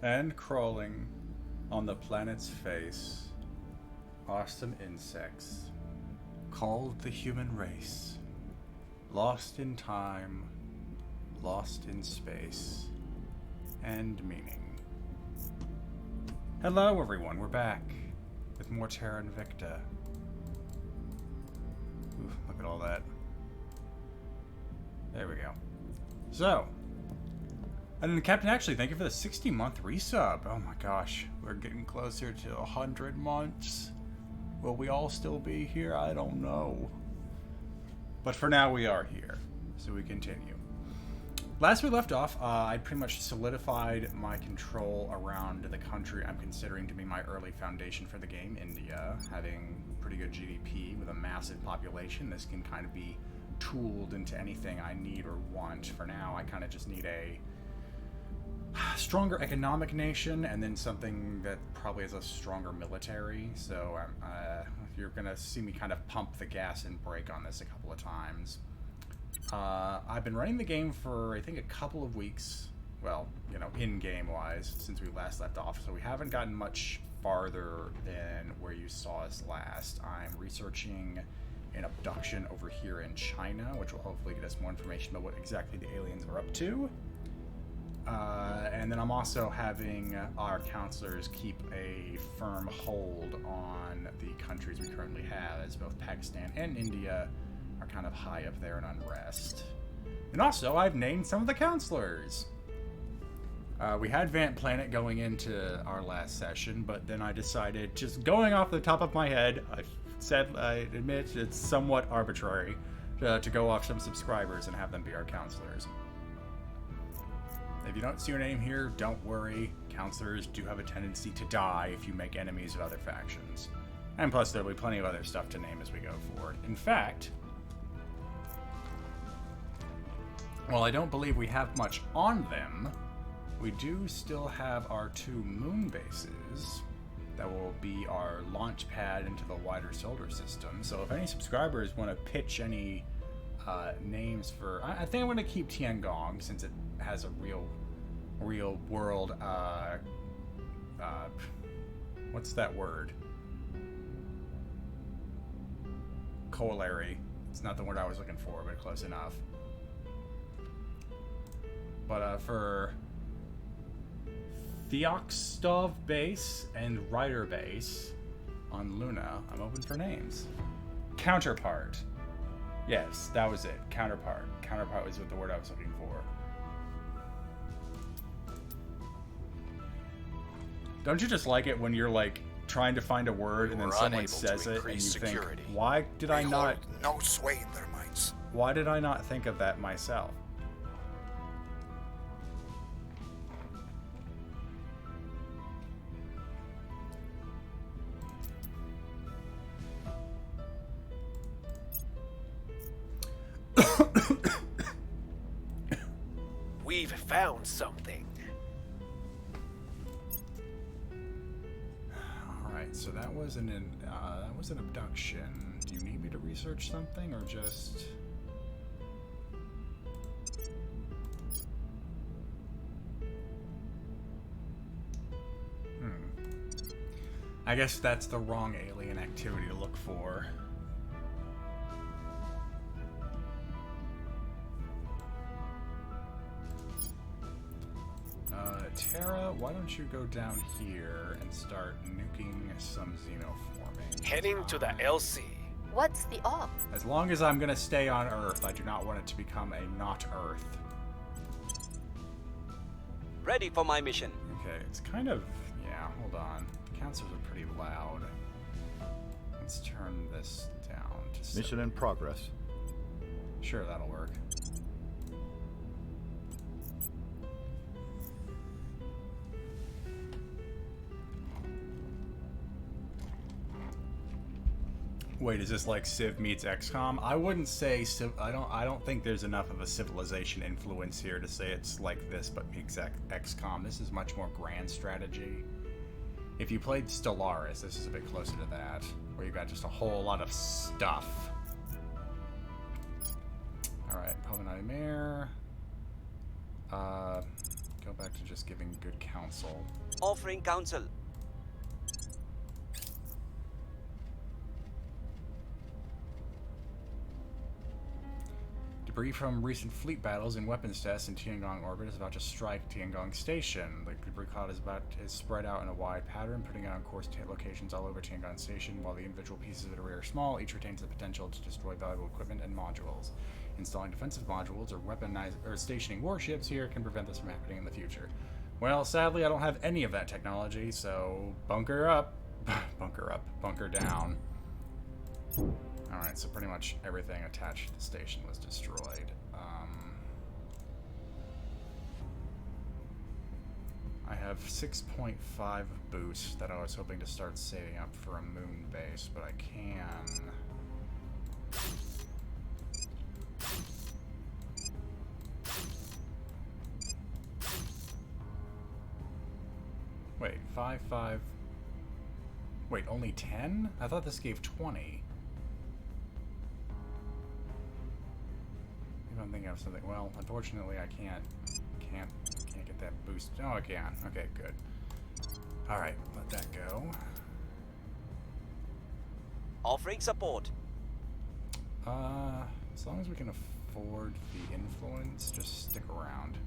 And crawling on the planet's face are some insects called the human race. Lost in time, lost in space, and meaning. Hello everyone, we're back with more Terra Invicta. Ooh, look at all that. There we go. So, and then Captain, actually, thank you for the 60-month resub. Oh my gosh, we're getting closer to 100 months. Will we all still be here? I don't know. But for now, we are here, so we continue. Last we left off, I pretty much solidified my control around the country I'm considering to be my early foundation for the game, India. Having pretty good GDP with a massive population, this can kind of be tooled into anything I need or want. For now, I kind of just need a stronger economic nation, and then something that probably has a stronger military. So you're gonna see me kind of pump the gas and brake on this a couple of times. I've been running the game for, I think, a couple of weeks. Well, you know, in-game wise, since we last left off. So we haven't gotten much farther than where you saw us last. I'm researching an abduction over here in China, which will hopefully get us more information about what exactly the aliens are up to. And then I'm also having our counselors keep a firm hold on the countries we currently have, as both Pakistan and India are kind of high up there in unrest. And also, I've named some of the counselors. We had Vant Planet going into our last session, but then I decided, just going off the top of my head, I admit it's somewhat arbitrary to go off some subscribers and have them be our counselors. If you don't see your name here, don't worry. Counselors do have a tendency to die if you make enemies of other factions. And plus, there'll be plenty of other stuff to name as we go forward. In fact, while I don't believe we have much on them, we do still have our 2 moon bases that will be our launch pad into the wider solar system. So if any subscribers want to pitch any names for... I think I'm going to keep Tiangong, since it has a real world... what's that word? Corollary. It's not the word I was looking for, but close enough. But for Theoxstov base and Rider base on Luna, I'm open for names. Counterpart. Yes, that was it. Counterpart. Counterpart was what the word I was looking for. Don't you just like it when you're like trying to find a word and then someone says it and you think, why did I not... No sway in their minds. Why did I not think of that myself? We've found something. All right, so that was an abduction. Do you need me to research something, or just? I guess that's the wrong alien activity to look for. Terra, why don't you go down here and start nuking some xenoforming? Heading to the LC. What's the op? As long as I'm gonna stay on Earth, I do not want it to become a not Earth. Ready for my mission. Okay, it's kind of... yeah, hold on. The counselors are pretty loud. Let's turn this down to... Mission in progress. Sure, that'll work. Wait, is this like Civ meets XCOM? I wouldn't say Civ. I don't think there's enough of a civilization influence here to say it's like this, but exact XCOM. This is much more grand strategy. If you played Stellaris, this is a bit closer to that, where you've got just a whole lot of stuff. All right, Promenade Mare. Go go back to just giving good counsel. Offering counsel. Debris from recent fleet battles and weapons tests in Tiangong orbit is about to strike Tiangong Station. The debris cloud is spread out in a wide pattern, putting it on course to hit locations all over Tiangong Station. While the individual pieces of debris are small, each retains the potential to destroy valuable equipment and modules. Installing defensive modules or stationing warships here can prevent this from happening in the future. Well, sadly, I don't have any of that technology, so bunker up, bunker up, bunker down. Alright, so pretty much everything attached to the station was destroyed. I have 6.5 boost that I was hoping to start saving up for a moon base, but I can... Wait, 5... Wait, only 10? I thought this gave 20. I'm thinking of something. Well, unfortunately, I can't get that boost. Oh, I can. Okay, good. All right, let that go. Offering support. As long as we can afford the influence, just stick around.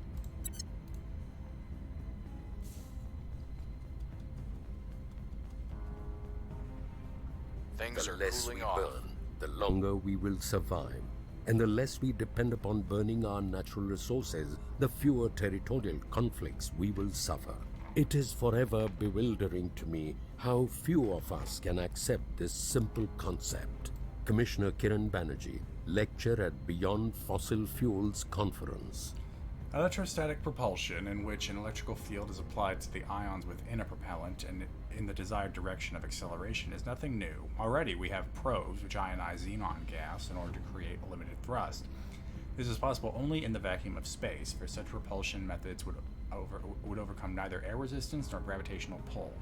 Things The are less cooling we off. burn, the longer we will survive. And the less we depend upon burning our natural resources, the fewer territorial conflicts we will suffer. It is forever bewildering to me how few of us can accept this simple concept. Commissioner Kiran Banerjee, lecture at Beyond Fossil Fuels Conference. Electrostatic propulsion, in which an electrical field is applied to the ions within a propellant and in the desired direction of acceleration, is nothing new. Already we have probes which ionize xenon gas in order to create a limited thrust. This is possible only in the vacuum of space, for such propulsion methods would overcome neither air resistance nor gravitational pull.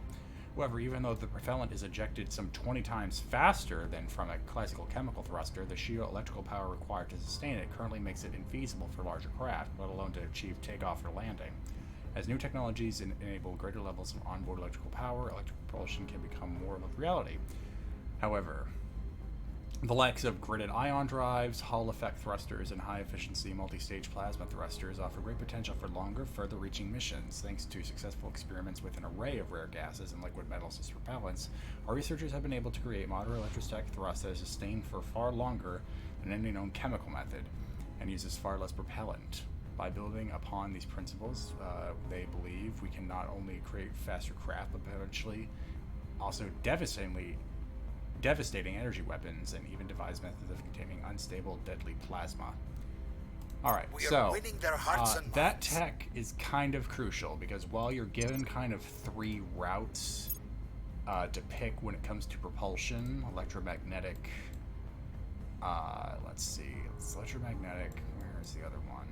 However, even though the propellant is ejected some 20 times faster than from a classical chemical thruster, the sheer electrical power required to sustain it currently makes it infeasible for larger craft, let alone to achieve takeoff or landing. As new technologies enable greater levels of onboard electrical power, electric propulsion can become more of a reality. However, the likes of gridded ion drives, Hall effect thrusters, and high-efficiency multi-stage plasma thrusters offer great potential for longer, further-reaching missions. Thanks to successful experiments with an array of rare gases and liquid metals as propellants, our researchers have been able to create modern electrostatic thrust that is sustained for far longer than any known chemical method, and uses far less propellant. By building upon these principles, they believe we can not only create faster craft, but potentially also devastating energy weapons, and even devise methods of containing unstable, deadly plasma. Alright, We so are winning their hearts and that minds. tech is kind of crucial, because while you're given kind of 3 routes to pick when it comes to propulsion, electromagnetic, let's see, it's electromagnetic, where's the other one?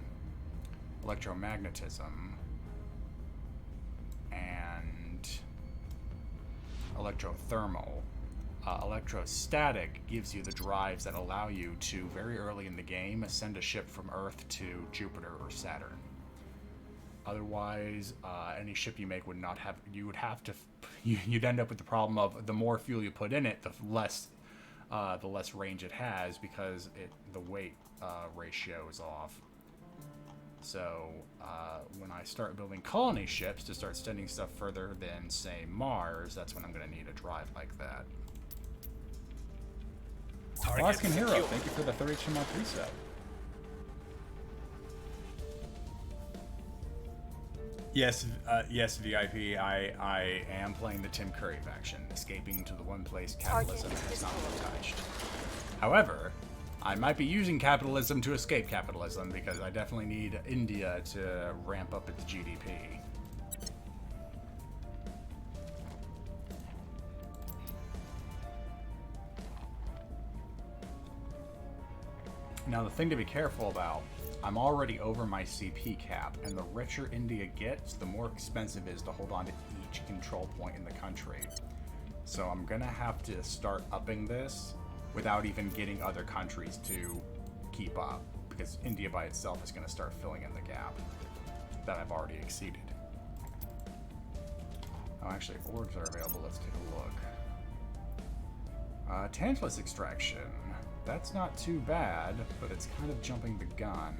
Electromagnetism, and electrothermal. Electrostatic gives you the drives that allow you to, very early in the game, send a ship from Earth to Jupiter or Saturn. Otherwise, any ship you make would not have, you'd end up with the problem of the more fuel you put in it, the less range it has, because the weight ratio is off. So, when I start building colony ships to start sending stuff further than, say, Mars, that's when I'm going to need a drive like that. Alaskan Hero, thank you for the 32-month reset. Yes, VIP, I am playing the Tim Curry faction, escaping to the one place capitalism has not been touched. However, I might be using capitalism to escape capitalism, because I definitely need India to ramp up its GDP. Now, the thing to be careful about, I'm already over my CP cap, and the richer India gets, the more expensive it is to hold on to each control point in the country. So I'm gonna have to start upping this without even getting other countries to keep up, because India by itself is gonna start filling in the gap. that I've already exceeded. Oh, actually, orbs are available. Let's take a look. Tantalus extraction. That's not too bad, but it's kind of jumping the gun.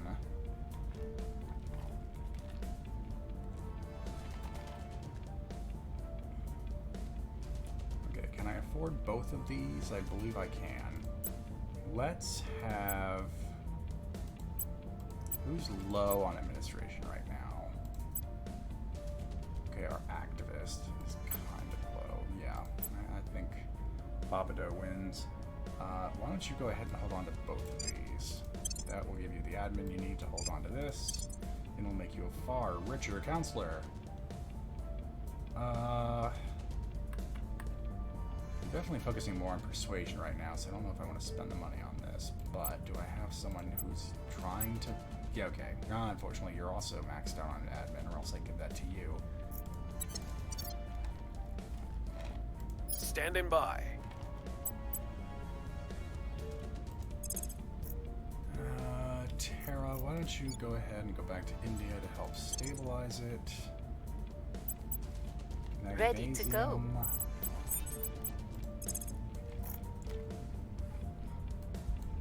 Okay, can I afford both of these? I believe I can. Let's have... Who's low on administration right now? Okay, our activist is kind of low. Yeah, I think Babado wins. Why don't you go ahead and hold on to both of these? That will give you the admin you need to hold on to this, and will make you a far richer counselor. I'm definitely focusing more on persuasion right now, so I don't know if I want to spend the money on this, but do I have someone who's trying to... Yeah, okay. Unfortunately, you're also maxed out on admin, or else I give that to you. Standing by. Terra, why don't you go ahead and go back to India to help stabilize it. Ready to go. Magnesium.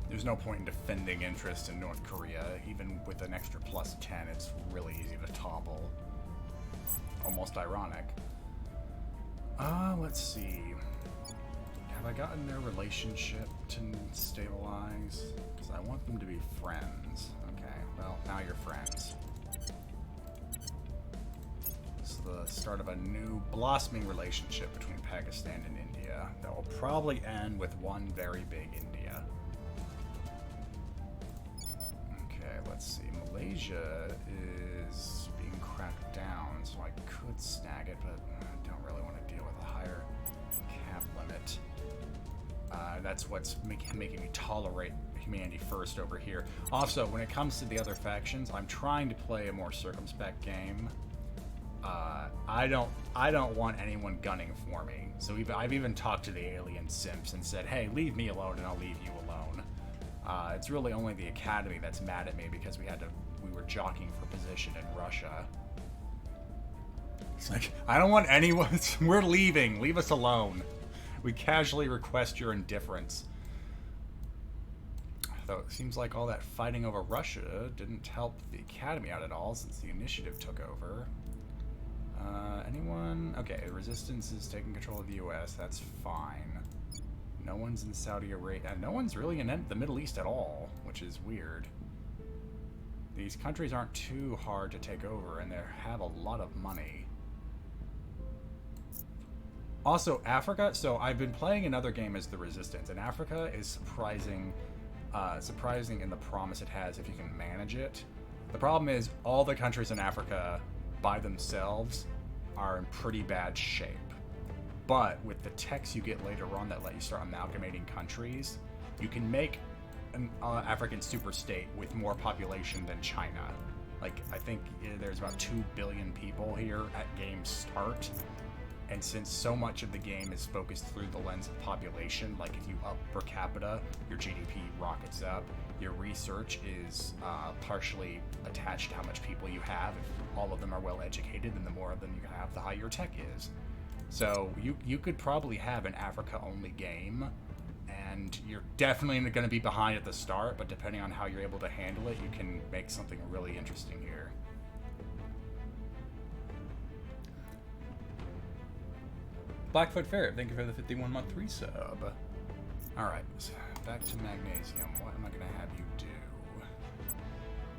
There's no point in defending interest in North Korea. Even with an extra +10, it's really easy to topple. Almost ironic. Let's see. Have I gotten their relationship to stabilize? Because I want them to be friends. Okay, well, now you're friends. This is the start of a new blossoming relationship between Pakistan and India that will probably end with one very big India. Okay, let's see. Malaysia is being cracked down, so I could snag it, but I don't really want to deal with a higher cap limit. That's what's making me tolerate humanity first over here. Also, when it comes to the other factions, I'm trying to play a more circumspect game. I don't want anyone gunning for me. So I've even talked to the alien simps and said, hey, leave me alone and I'll leave you alone. It's really only the Academy that's mad at me because we were jockeying for position in Russia. It's like, I don't want anyone, we're leaving, leave us alone. We casually request your indifference. Though it seems like all that fighting over Russia didn't help the Academy out at all since the initiative took over. Anyone? Okay, Resistance is taking control of the US, that's fine. No one's in Saudi Arabia. No one's really in the Middle East at all, which is weird. These countries aren't too hard to take over, and they have a lot of money. Also, Africa. So I've been playing another game as the Resistance, and Africa is surprising in the promise it has if you can manage it. The problem is all the countries in Africa by themselves are in pretty bad shape. But with the techs you get later on that let you start amalgamating countries, you can make an African superstate with more population than China. Like, I think there's about 2 billion people here at game start. And since so much of the game is focused through the lens of population, like if you up per capita, your GDP rockets up. Your research is partially attached to how much people you have. If all of them are well educated, then the more of them you have, the higher your tech is. So you could probably have an Africa-only game, and you're definitely going to be behind at the start, but depending on how you're able to handle it, you can make something really interesting here. Blackfoot Ferret, thank you for the 51-month resub. Alright, so back to Magnesium. What am I going to have you do?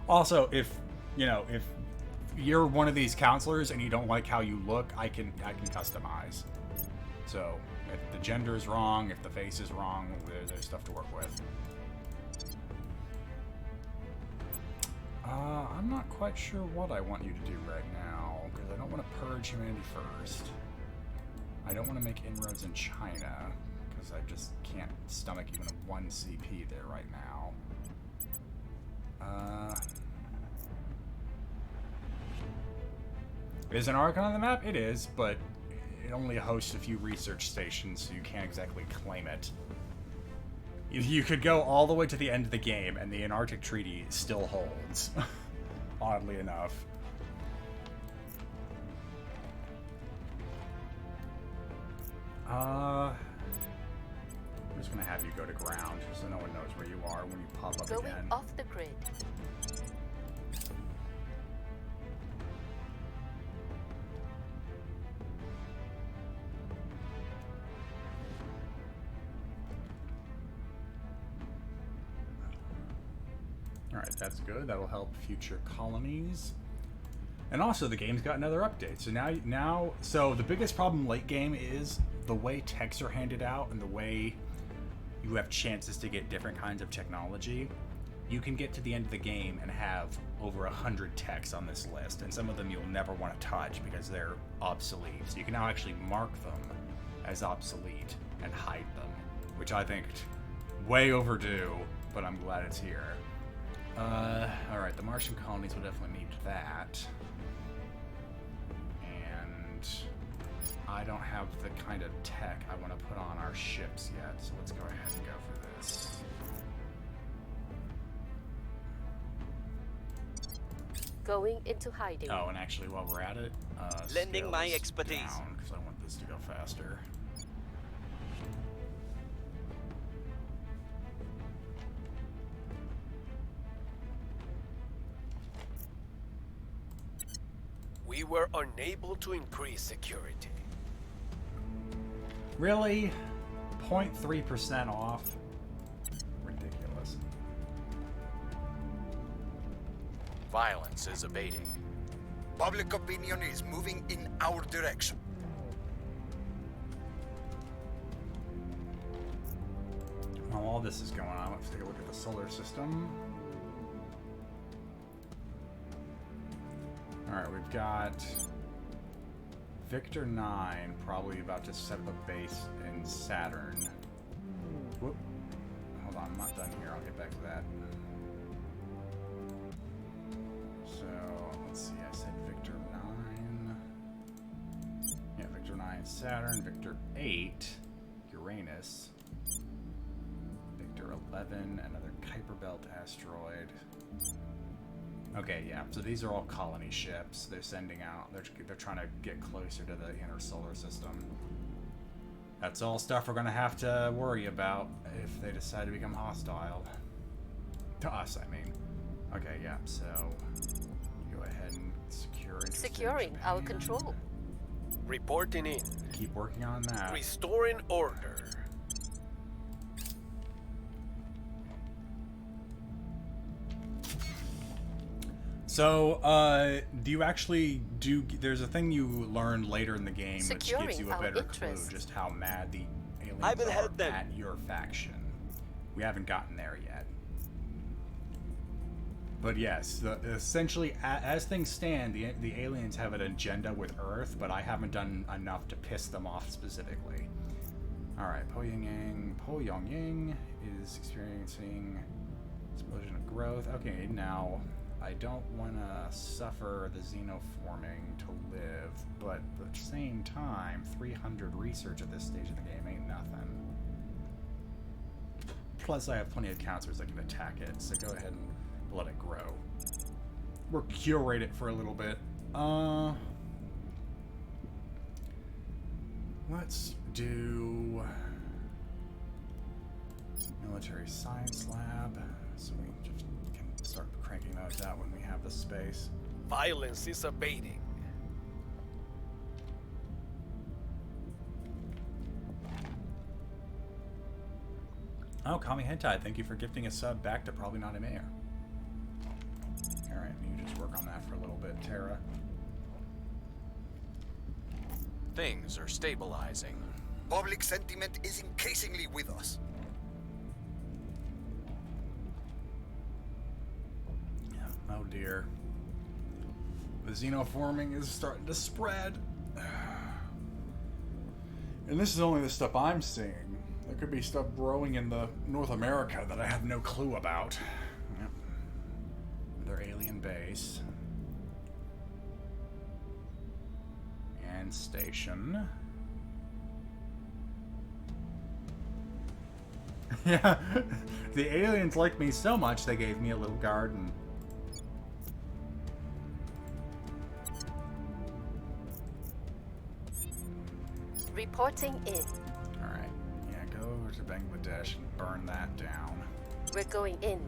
Also, if you're one of these counselors and you don't like how you look, I can customize. So, if the gender is wrong, if the face is wrong, there's stuff to work with. I'm not quite sure what I want you to do right now, because I don't want to purge humanity first. I don't want to make inroads in China, because I just can't stomach even a 1 CP there right now. Is an Ark on the map? It is, but it only hosts a few research stations, so you can't exactly claim it. You could go all the way to the end of the game, and the Antarctic Treaty still holds. Oddly enough. I'm just gonna have you go to ground so no one knows where you are when you pop up Going again. off the grid. Alright, that's good. That'll help future colonies. And also, the game's got another update. So so the biggest problem late game is the way techs are handed out and the way you have chances to get different kinds of technology. You can get to the end of the game and have over 100 techs on this list, and some of them you'll never want to touch because they're obsolete. So you can now actually mark them as obsolete and hide them, which I think way overdue, but I'm glad it's here. Alright, the Martian colonies will definitely need that. And I don't have the kind of tech I want to put on our ships yet, so let's go ahead and go for this. Going into hiding. Oh, and actually, while we're at it, Lending my scales expertise. down, 'cause I want this to go faster. We were unable to increase security. Really? 0.3% off? Ridiculous. Violence is abating. Public opinion is moving in our direction. While all this is going on, let's take a look at the solar system. Alright, we've got Victor 9 probably about to set up a base in Saturn. Whoop. Hold on, I'm not done here. I'll get back to that. So, let's see. I said Victor 9. Yeah, Victor 9 Saturn. Victor 8 Uranus. Victor 11 another Kuiper Belt asteroid. Okay, yeah, so these are all colony ships they're sending out. They're trying to get closer to the inner solar system. That's all stuff we're going to have to worry about if they decide to become hostile. To us, I mean. Okay, yeah, so go ahead and secure interest in Securing our Japan. control. Reporting in. Keep working on that. Restoring order. So, do you actually there's a thing you learn later in the game which gives Securing you a our better interests. clue just how mad the aliens I will are help them. at your faction. We haven't gotten there yet. But yes, essentially, as things stand, the aliens have an agenda with Earth, but I haven't done enough to piss them off specifically. Alright, Pyongyang is experiencing explosion of growth. Okay, now I don't want to suffer the xenoforming to live, but at the same time, 300 research at this stage of the game ain't nothing. Plus, I have plenty of counselors that can attack it, so go ahead and let it grow. We'll curate it for a little bit. Let's do military science lab, so we just can start cranking those out when we have the space. Violence is abating. Oh, Kami Hentai, thank you for gifting a sub back to Probably Not a Mayor. Alright, you just work on that for a little bit, Terra. Things are stabilizing. Public sentiment is increasingly with us. Oh dear. The xenoforming is starting to spread. And this is only the stuff I'm seeing. There could be stuff growing in the North America that I have no clue about. Yep. Their alien base. And station. Yeah. The aliens like me so much they gave me a little garden. Reporting in. over to Bangladesh and burn that down. We're going in.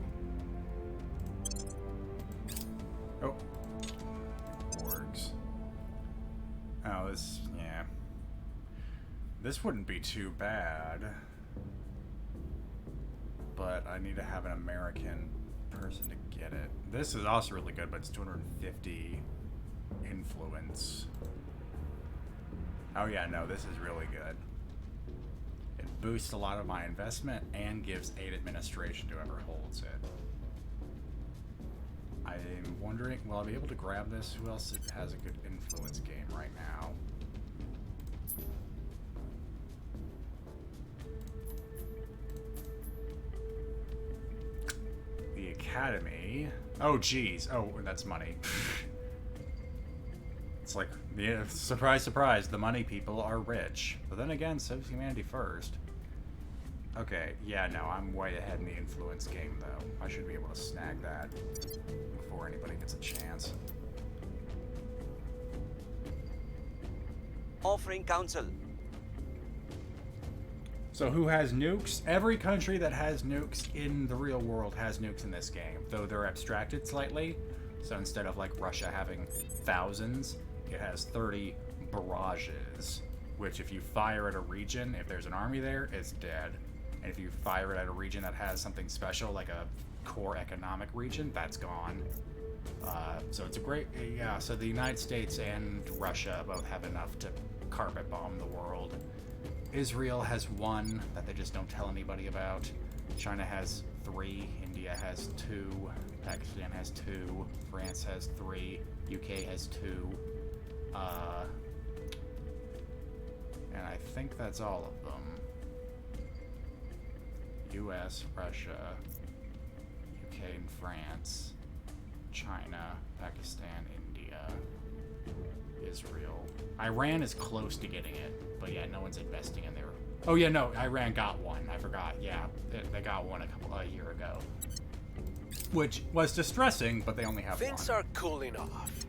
Oh. Orgs. Oh, this, yeah. This wouldn't be too bad. But I need to have an American person to get it. This is also really good, but it's 250 influence. Oh yeah, no, this is really good. It boosts a lot of my investment and gives 8 administration to whoever holds it. I'm wondering, will I be able to grab this? Who else has a good influence game right now? The Academy. Oh, geez. Oh, that's money. It's like, yeah, surprise, surprise, the money people are rich. But then again, so is humanity first. Okay, yeah, no, I'm way ahead in the influence game, though. I should be able to snag that before anybody gets a chance. Offering counsel. So who has nukes? Every country that has nukes in the real world has nukes in this game, though they're abstracted slightly. So instead of like Russia having thousands, it has 30 barrages, which if you fire at a region, if there's an army there, it's dead. And if you fire it at a region that has something special, like a core economic region, that's gone. So it's a great, yeah, so the United States and Russia both have enough to carpet bomb the world. Israel has 1 that they just don't tell anybody about. China has 3, India has 2, Pakistan has 2, France has 3, UK has 2, and I think that's all of them. US, Russia, UK and France, China, Pakistan, India, Israel. Iran is close to getting it, but yeah, no one's investing in there. Oh yeah, no, Iran got 1. I forgot. Yeah, they got 1 a year ago, which was distressing, but they only have 1. Things are cooling off.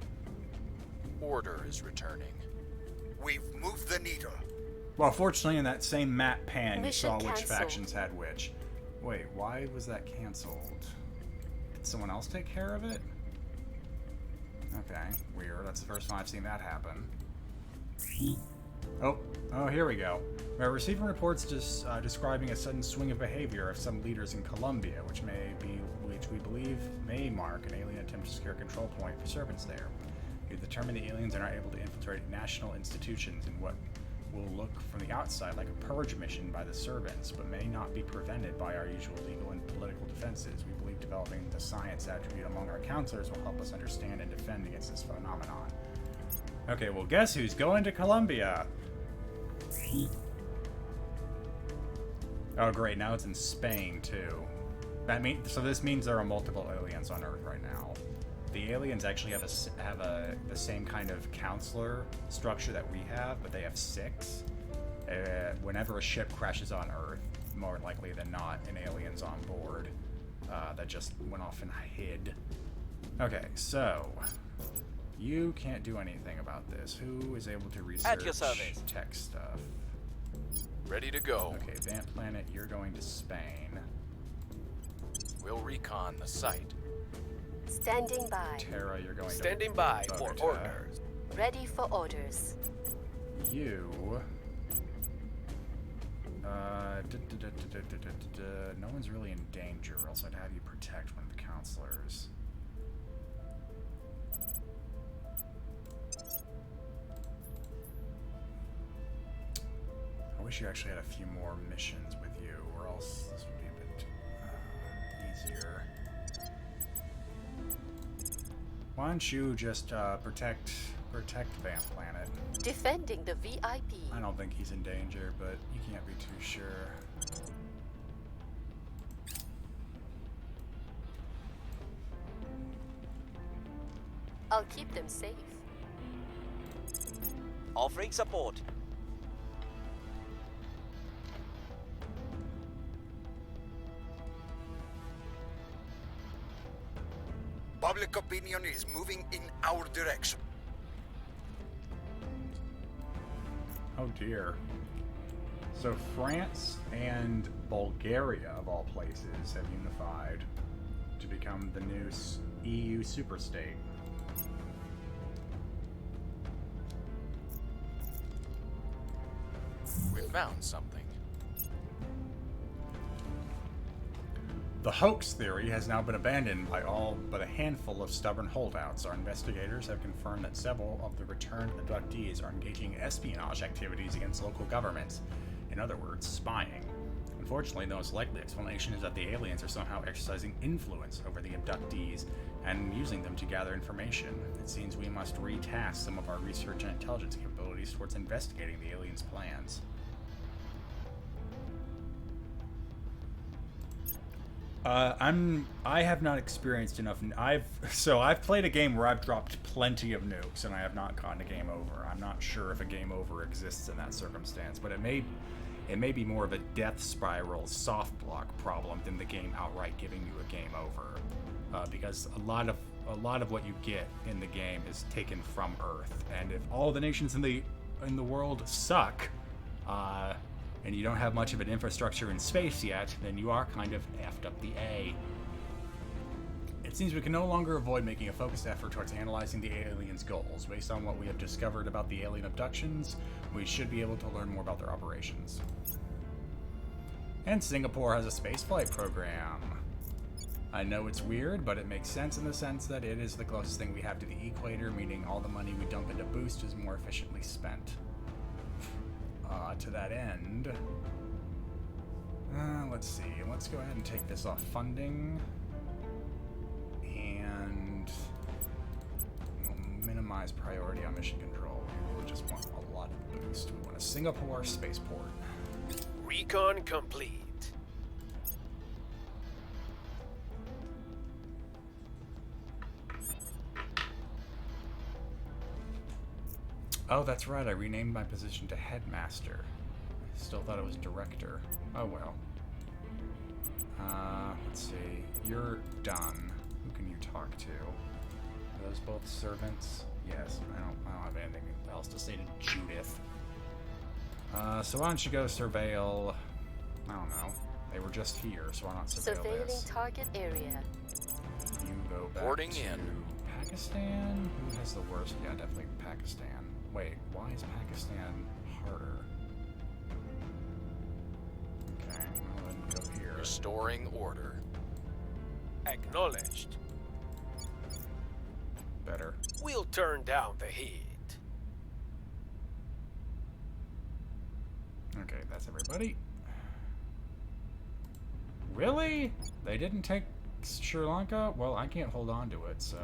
Order is returning. We've moved the needle. Well, fortunately, in that same map pan, you saw Mission which canceled. factions had which. Wait, why was that canceled? Did someone else take care of it? Okay, weird. That's the first time I've seen that happen. Oh, here we go. We're receiving reports describing a sudden swing of behavior of some leaders in Colombia, which we believe may mark an alien attempt to secure a control point for servants there. We determine the aliens are not able to infiltrate national institutions in what will look from the outside like a purge mission by the servants, but may not be prevented by our usual legal and political defenses. We believe developing the science attribute among our counselors will help us understand and defend against this phenomenon. Okay, well, guess who's going to Colombia? Oh, great! Now it's in Spain too. So this means there are multiple aliens on Earth right now. The aliens actually have the same kind of counselor structure that we have, but they have 6. Whenever a ship crashes on Earth, more likely than not, an alien's on board that just went off and hid. Okay, so you can't do anything about this. Who is able to research At your service. tech stuff? Ready to go. Okay, Vant Planet, you're going to Spain. We'll recon the site. Standing by. Terra, you're going Standing to by for Bogota. orders. Ready for orders. You... no one's really in danger, or else I'd have you protect one of the counselors. I wish you actually had a few more missions with you, or else this would be a bit easier. Why don't you just protect Vamp Planet? Defending the VIP. I don't think he's in danger, but you can't be too sure. I'll keep them safe. Offering support. Public opinion is moving in our direction. Oh dear. So France and Bulgaria, of all places, have unified to become the new EU superstate. We found something. The hoax theory has now been abandoned by all but a handful of stubborn holdouts. Our investigators have confirmed that several of the returned abductees are engaging in espionage activities against local governments. In other words, spying. Unfortunately, the most likely explanation is that the aliens are somehow exercising influence over the abductees and using them to gather information. It seems we must retask some of our research and intelligence capabilities towards investigating the aliens' plans. I have not experienced enough. I've played a game where I've dropped plenty of nukes and I have not gotten a game over. I'm not sure if a game over exists in that circumstance, but it may be more of a death spiral soft block problem than the game outright giving you a game over, because a lot of what you get in the game is taken from Earth, and if all the nations in the world suck, and you don't have much of an infrastructure in space yet, then you are kind of effed up the A. It seems we can no longer avoid making a focused effort towards analyzing the aliens' goals. Based on what we have discovered about the alien abductions, we should be able to learn more about their operations. And Singapore has a spaceflight program. I know it's weird, but it makes sense in the sense that it is the closest thing we have to the equator, meaning all the money we dump into boost is more efficiently spent. To that end, let's see. Let's go ahead and take this off funding, and we'll minimize priority on mission control. We really just want a lot of boost. We want a Singapore spaceport. Recon complete. Oh, that's right. I renamed my position to headmaster. I still thought it was director. Oh well. Let's see. You're done. Who can you talk to? Are those both servants? Yes. I don't have anything else to say to Judith. So why don't you go surveil? I don't know. They were just here, so why not surveil Surveilling this? target area. You go back Boarding to in. Pakistan? Who has the worst? Yeah, definitely Pakistan. Wait, why is Pakistan harder? Okay, well then go here. Restoring order. Acknowledged. Better. We'll turn down the heat. Okay, that's everybody. Really? They didn't take Sri Lanka? Well, I can't hold on to it, so...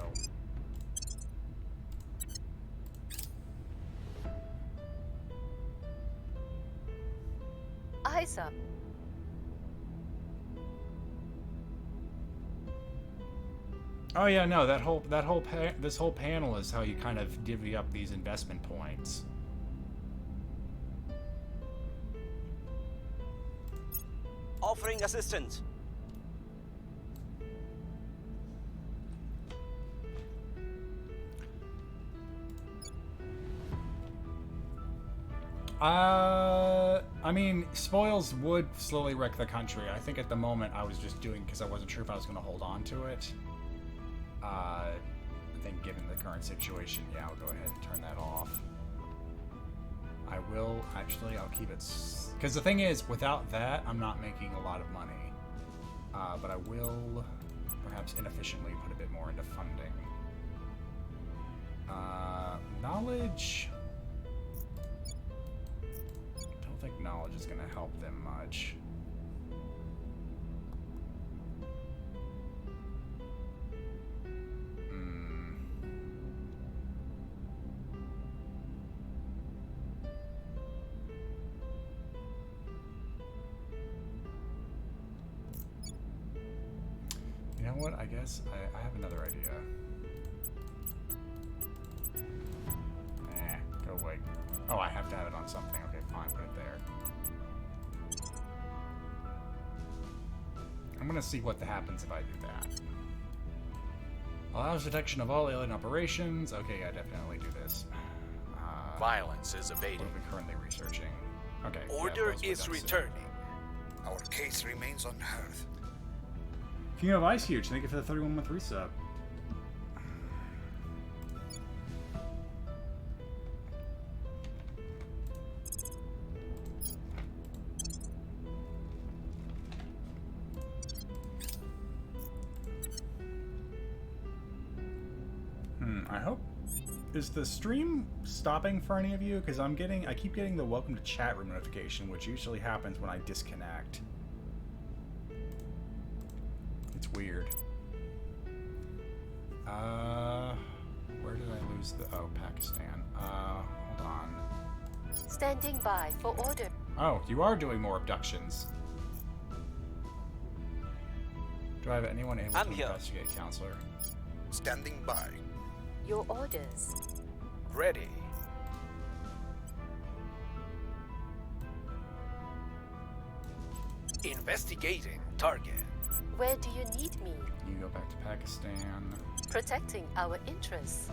Eyes up. Oh yeah, no, this whole panel is how you kind of divvy up these investment points. Offering assistance. I mean, spoils would slowly wreck the country. I think at the moment I was just doing because I wasn't sure if I was going to hold on to it. I think given the current situation, yeah, I'll go ahead and turn that off. I will, actually, I'll keep it... Because the thing is, without that, I'm not making a lot of money. But I will, perhaps inefficiently, put a bit more into funding. Knowledge... I don't think knowledge is going to help them much. You know what? I guess I have another idea. Go away. Oh, I have to have it on something. Okay, fine, put it there. I'm gonna see what happens if I do that. Allows detection of all alien operations. Okay, yeah, definitely do this. Violence is What abating. are we currently researching? Okay. Order yeah, is returning. Our case remains unheard. King of Ice Huge, thank you for the 31-month resub. I hope. Is the stream stopping for any of you? Because I keep getting the welcome to chat room notification, which usually happens when I disconnect. It's weird. Where did I lose the... Oh, Pakistan. Hold on. Standing by for order. Oh, you are doing more abductions. Do I have anyone able I'm to here. investigate, Counselor? Standing by. Your orders. Ready. Investigating target. Where do you need me? You go back to Pakistan. Protecting our interests.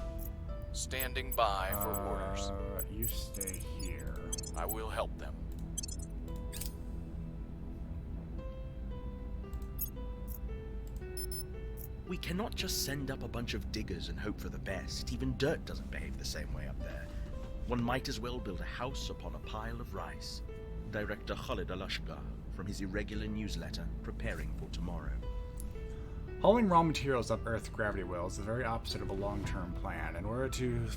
Standing by for orders. You stay here. I will help them. We cannot just send up a bunch of diggers and hope for the best. Even dirt doesn't behave the same way up there. One might as well build a house upon a pile of rice. Director Khalid Alashgar, from his irregular newsletter, Preparing for Tomorrow. Hauling raw materials up Earth's gravity well is the very opposite of a long-term plan. In order to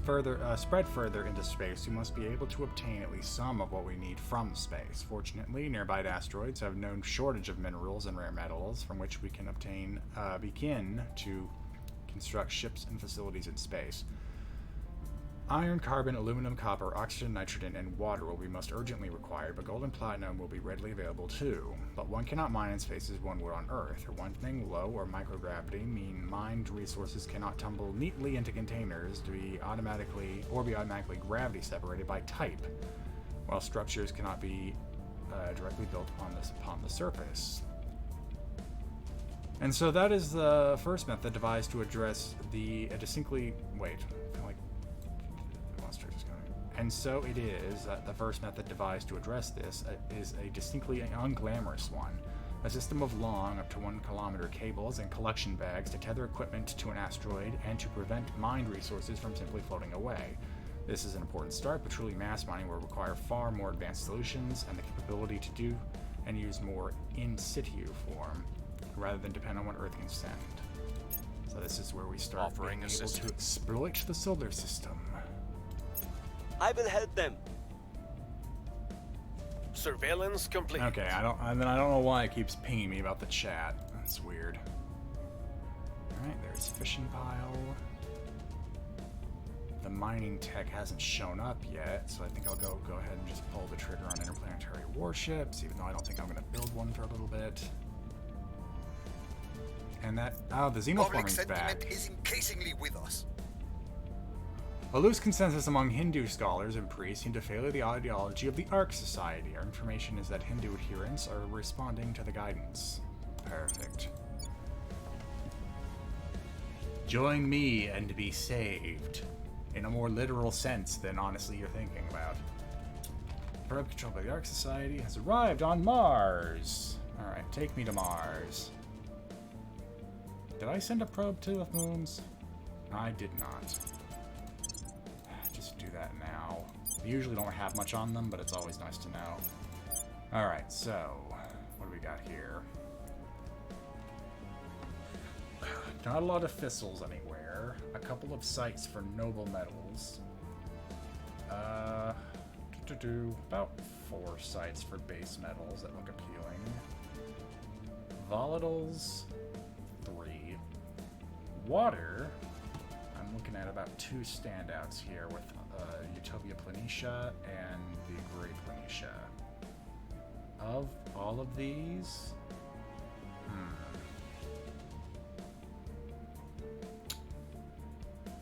spread further into space, we must be able to obtain at least some of what we need from space. Fortunately, nearby asteroids have no shortage of minerals and rare metals from which we can begin to construct ships and facilities in space. Iron, carbon, aluminum, copper, oxygen, nitrogen, and water will be most urgently required, but gold and platinum will be readily available too. But one cannot mine in space as one would on Earth. For one thing, low or microgravity mean mined resources cannot tumble neatly into containers to be automatically gravity separated by type, while structures cannot be directly built upon the surface. And so that is the first method devised to address the distinctly... Wait, I feel like... And so it is that the first method devised to address this is a distinctly unglamorous one. A system of long, up to 1 kilometer cables and collection bags to tether equipment to an asteroid and to prevent mined resources from simply floating away. This is an important start, but truly mass mining will require far more advanced solutions and the capability to do and use more in situ form, rather than depend on what Earth can send. So this is where we start Offering being able assistance. to exploit the solar system. I will help them. Surveillance complete. Okay, I don't know why it keeps pinging me about the chat. That's weird. Alright, there's fishing pile. The mining tech hasn't shown up yet, so I think I'll go ahead and just pull the trigger on interplanetary warships, even though I don't think I'm going to build one for a little bit. And that... Oh, the Public xenoforming's sentiment back. is increasingly with us. A loose consensus among Hindu scholars and priests seem to favor the ideology of the Ark Society. Our information is that Hindu adherents are responding to the guidance. Perfect. Join me and be saved. In a more literal sense than honestly you're thinking about. Probe controlled by the Ark Society has arrived on Mars. Alright, take me to Mars. Did I send a probe to the moons? I did not. Just do that now. We usually don't have much on them, but it's always nice to know. Alright, so what do we got here? Not a lot of thistles anywhere. A couple of sites for noble metals. About 4 sites for base metals that look appealing. Volatiles, 3. Water, I'm looking at about 2 standouts here with Utopia Planitia and the Great Planitia. Of all of these,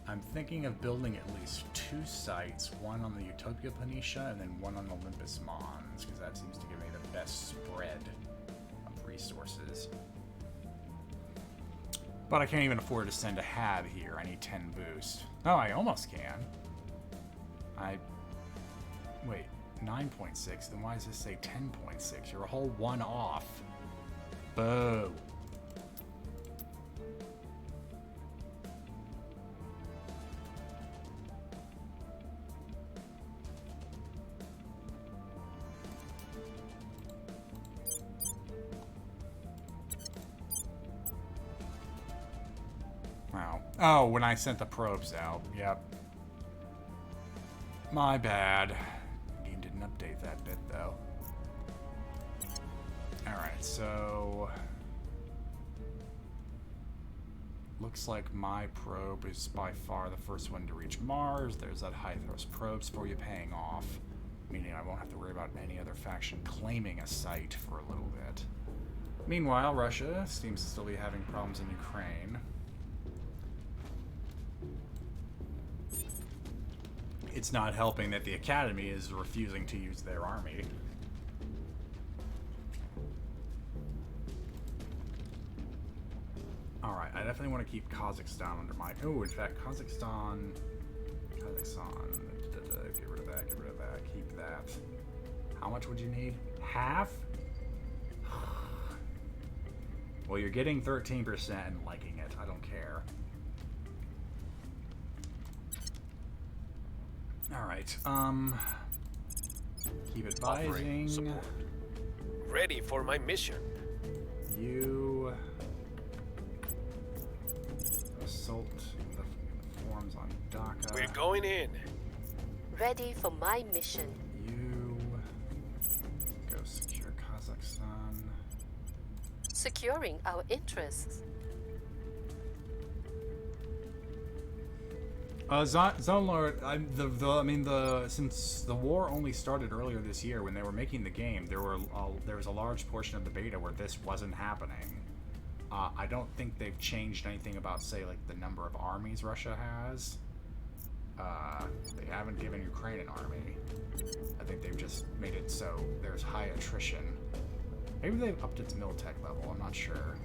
I'm thinking of building at least 2 sites, one on the Utopia Planitia and then one on Olympus Mons, because that seems to give me the best spread of resources. But I can't even afford to send a HAB here. I need 10 boost. Oh, I almost can. Wait. 9.6. Then why does this say 10.6? You're a whole one off. Boo. Wow. Oh, when I sent the probes out. Yep. My bad. Game didn't update that bit, though. Alright, so... looks like my probe is by far the first one to reach Mars. There's that high-thrust probes for you paying off. Meaning I won't have to worry about any other faction claiming a site for a little bit. Meanwhile, Russia seems to still be having problems in Ukraine. It's not helping that the Academy is refusing to use their army. Alright, I definitely want to keep Kazakhstan under my... oh, in fact, Kazakhstan... Get rid of that, get rid of that, keep that. How much would you need? Half? Well, you're getting 13% and liking it. I don't care. Alright, keep advising. Support. Ready for my mission. You assault the forms on Dhaka. We're going in. Ready for my mission. You go secure Kazakhstan. Securing our interests. Zone Lord, since the war only started earlier this year when they were making the game, there was a large portion of the beta where this wasn't happening. I don't think they've changed anything about, say, like the number of armies Russia has. They haven't given Ukraine an army. I think they've just made it so there's high attrition. Maybe they've upped its Miltech level, I'm not sure.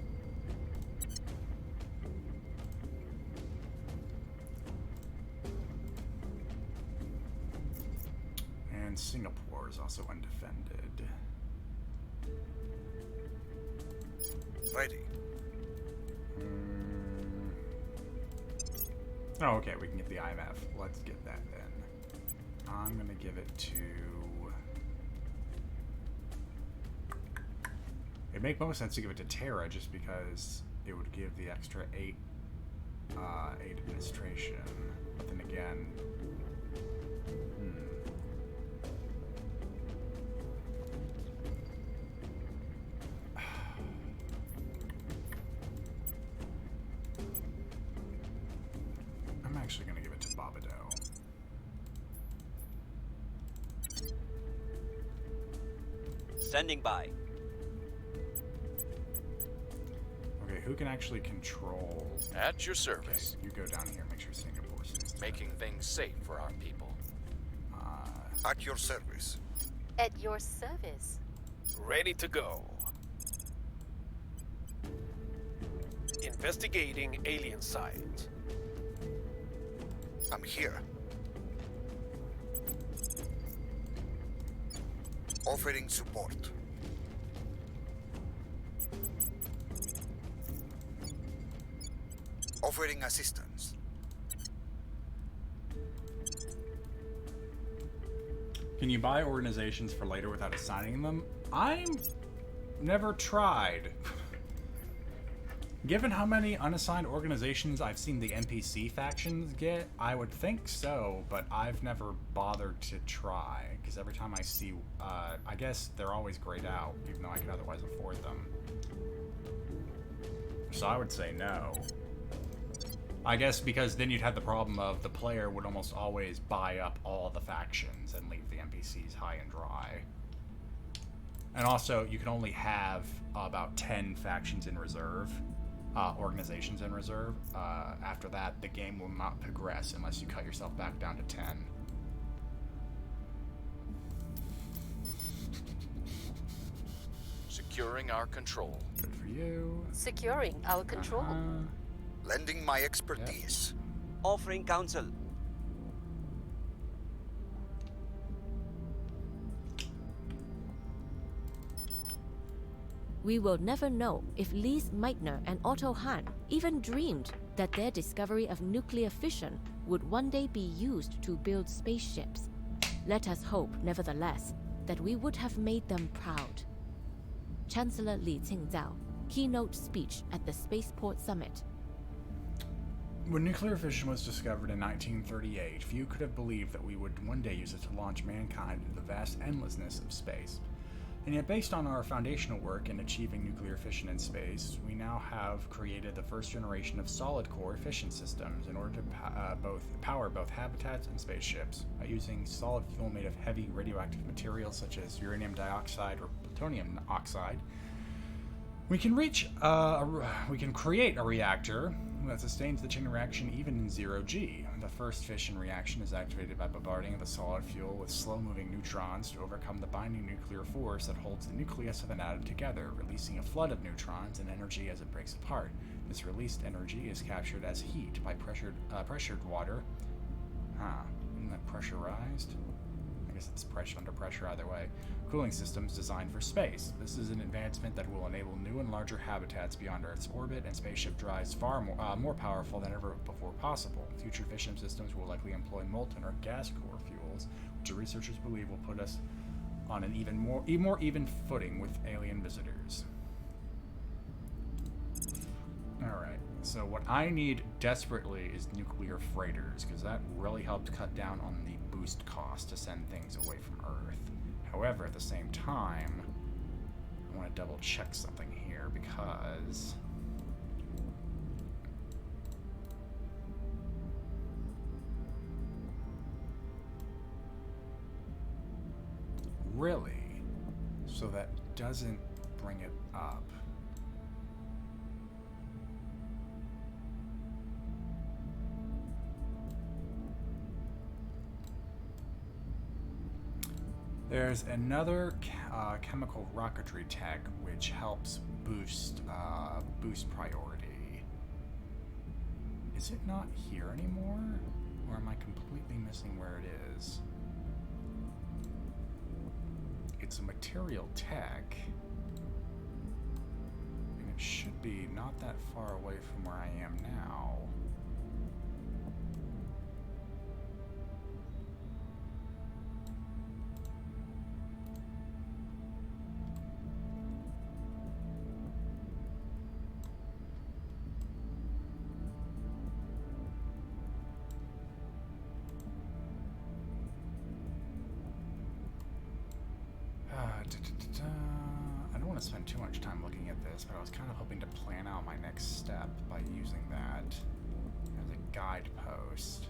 And Singapore is also undefended. Ready. Oh, okay, we can get the IMF. Let's get that then. I'm gonna give it to... it'd make most sense to give it to Terra just because it would give the extra 8 administration. But then again... I'm actually going to give it to Babado. Standing by. Okay, who can actually control... At your Okay, service. you go down here, make sure Singapore stays Making defended. things safe for our people. At your service. At your service. Ready to go. Investigating alien site. I'm here. Offering support. Offering assistance. Can you buy organizations for later without assigning them? I'm never tried. Given how many unassigned organizations I've seen the NPC factions get, I would think so, but I've never bothered to try, because every time I see, I guess they're always grayed out, even though I could otherwise afford them. So I would say no. I guess because then you'd have the problem of the player would almost always buy up all the factions and leave the NPCs high and dry. And also, you can only have about 10 factions in reserve. Organizations in reserve. After that, the game will not progress unless you cut yourself back down to 10. Securing our control. Good for you. Securing our control. Lending my expertise. Offering counsel. We will never know if Lise Meitner and Otto Hahn even dreamed that their discovery of nuclear fission would one day be used to build spaceships. Let us hope, nevertheless, that we would have made them proud. Chancellor Li Qingzao, keynote speech at the Spaceport Summit. When nuclear fission was discovered in 1938, few could have believed that we would one day use it to launch mankind into the vast endlessness of space. And yet, based on our foundational work in achieving nuclear fission in space, we now have created the first generation of solid-core fission systems in order to power both habitats and spaceships by using solid fuel made of heavy radioactive materials such as uranium dioxide or plutonium oxide. We can create a reactor that sustains the chain reaction even in 0G. The first fission reaction is activated by bombarding the solid fuel with slow-moving neutrons to overcome the binding nuclear force that holds the nucleus of an atom together, releasing a flood of neutrons and energy as it breaks apart. This released energy is captured as heat by pressured water. Isn't that pressurized? I guess it's under pressure either way. Cooling systems designed for space. This is an advancement that will enable new and larger habitats beyond Earth's orbit and spaceship drives far more powerful than ever before possible. Future fission systems will likely employ molten or gas core fuels, which researchers believe will put us on an even more even footing with alien visitors. Alright, so what I need desperately is nuclear freighters, because that really helps cut down on the boost cost to send things away from Earth. However, at the same time, I want to double check something here because really, so that doesn't bring it up. There's another chemical rocketry tech which helps boost priority. Is it not here anymore? Or am I completely missing where it is? It's a material tech. And it should be not that far away from where I am now. I don't want to spend too much time looking at this, but I was kind of hoping to plan out my next step by using that as a guidepost.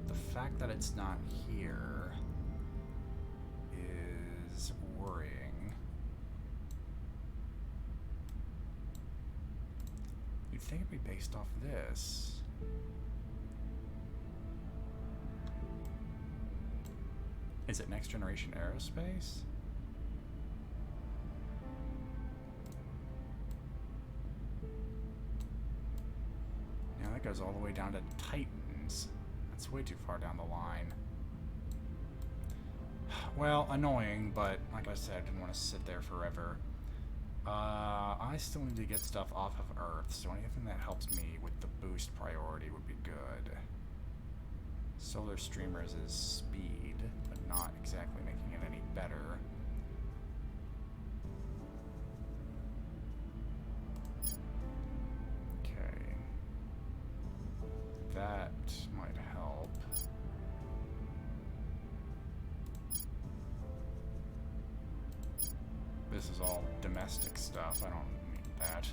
The fact that it's not here is worrying. You'd think it'd be based off this. Is it Next Generation Aerospace? Yeah, that goes all the way down to Titans. That's way too far down the line. Well, annoying, but like I said, I didn't want to sit there forever. I still need to get stuff off of Earth, so anything that helps me with the boost priority would be good. Solar Streamers is speed, but not exactly making it any better. Okay. That might help. This is all domestic stuff. I don't need that.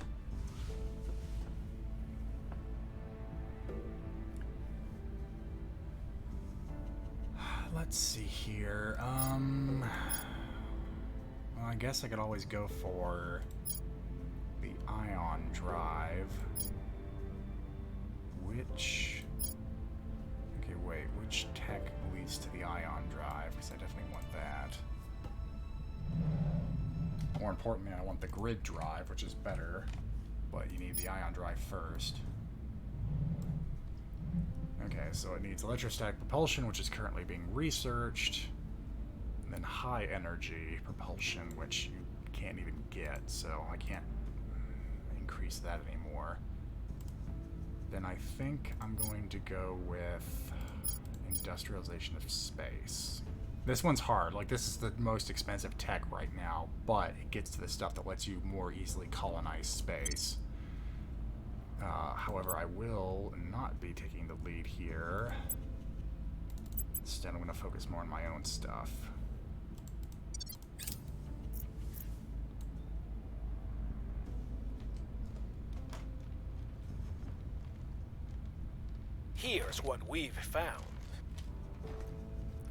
Let's see here. Well, I guess I could always go for the ion drive. Which... Okay, wait. Which tech leads to the ion drive? Because I definitely want that. More importantly, I want the grid drive, which is better. But you need the ion drive first. Okay, so it needs electrostatic propulsion, which is currently being researched, and then high energy propulsion, which you can't even get, so I can't increase that anymore. Then I think I'm going to go with industrialization of space. This one's hard. Like, this is the most expensive tech right now, but it gets to the stuff that lets you more easily colonize space. However, I will not be taking the lead here. Instead, I'm going to focus more on my own stuff. Here's what we've found.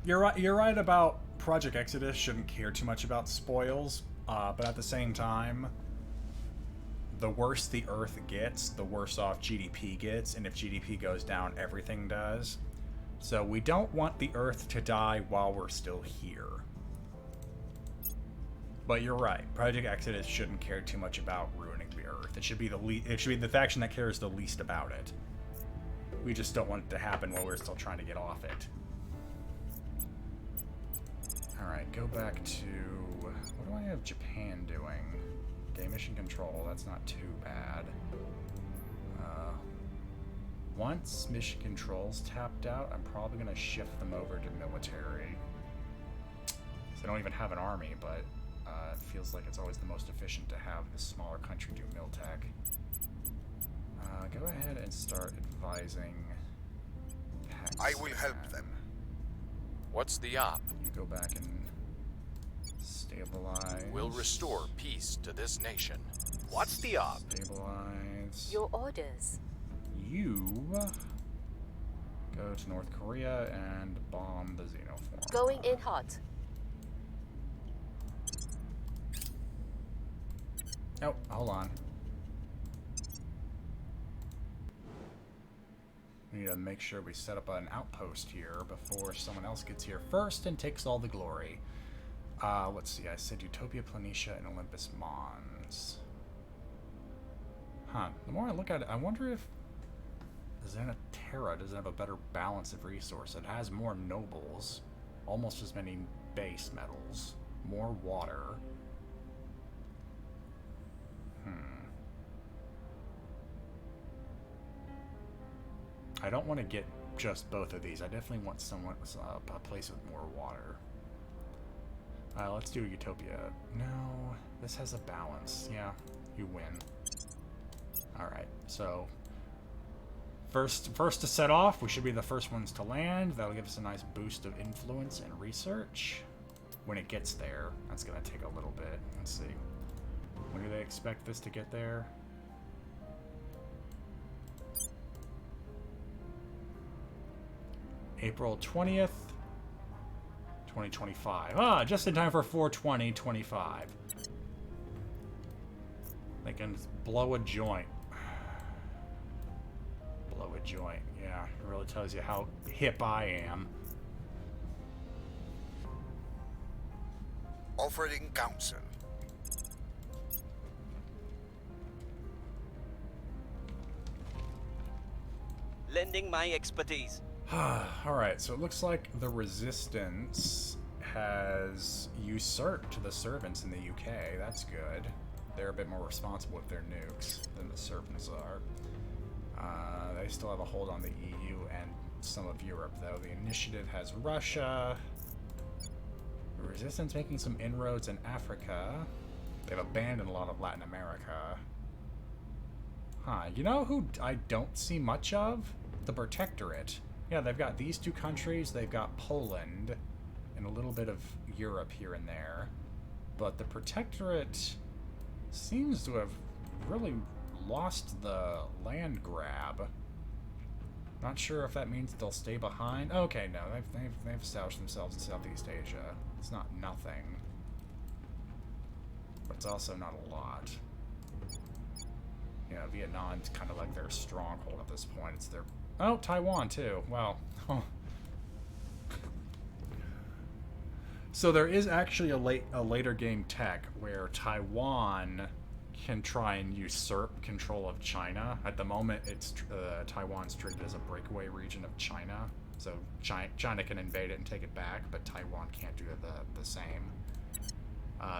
You're right about Project Exodus shouldn't care too much about spoils, but at the same time, the worse the Earth gets, the worse off GDP gets, and if GDP goes down, everything does. So we don't want the Earth to die while we're still here. But you're right, Project Exodus shouldn't care too much about ruining the Earth. It should be the faction that cares the least about it. We just don't want it to happen while we're still trying to get off it. Alright, go back to... What do I have Japan doing? Game mission control, that's not too bad. Once mission control's tapped out, I'm probably going to shift them over to military. So I don't even have an army, but it feels like it's always the most efficient to have the smaller country do miltech. Go ahead and start advising Pakistan. I will help them. What's the op? You go back and stabilize. We'll restore peace to this nation. What's the op? Stabilize. Your orders. You go to North Korea and bomb the Xenoform. Going in hot. Oh, hold on. We need to make sure we set up an outpost here before someone else gets here first and takes all the glory. Let's see, I said Utopia, Planitia, and Olympus Mons. Huh, the more I look at it, I wonder if Terra doesn't have a better balance of resource. It has more nobles, almost as many base metals, more water. I don't want to get just both of these. I definitely want a place with more water. Let's do Utopia. No, this has a balance. Yeah, you win. Alright, so first to set off, we should be the first ones to land. That'll give us a nice boost of influence and research. When it gets there, that's going to take a little bit. Let's see. When do they expect this to get there? April 20th, 2025. Ah, just in time for 4/20/25. They can blow a joint. Blow a joint. Yeah, it really tells you how hip I am. Offering counsel. Lending my expertise. Alright, so it looks like the Resistance has usurped the Servants in the UK. That's good. They're a bit more responsible with their nukes than the Servants are. They still have a hold on the EU and some of Europe, though. The Initiative has Russia. The Resistance making some inroads in Africa. They've abandoned a lot of Latin America. Huh, you know who I don't see much of? The Protectorate. Yeah, they've got these two countries, they've got Poland, and a little bit of Europe here and there. But the Protectorate seems to have really lost the land grab. Not sure if that means they'll stay behind. Okay, no, they've established themselves in Southeast Asia. It's not nothing. But it's also not a lot. You know, Vietnam's kind of like their stronghold at this point. It's their... Oh, Taiwan, too. Wow. Huh. So there is actually a later game tech where Taiwan can try and usurp control of China. At the moment, it's Taiwan's treated as a breakaway region of China. So China can invade it and take it back, but Taiwan can't do the same.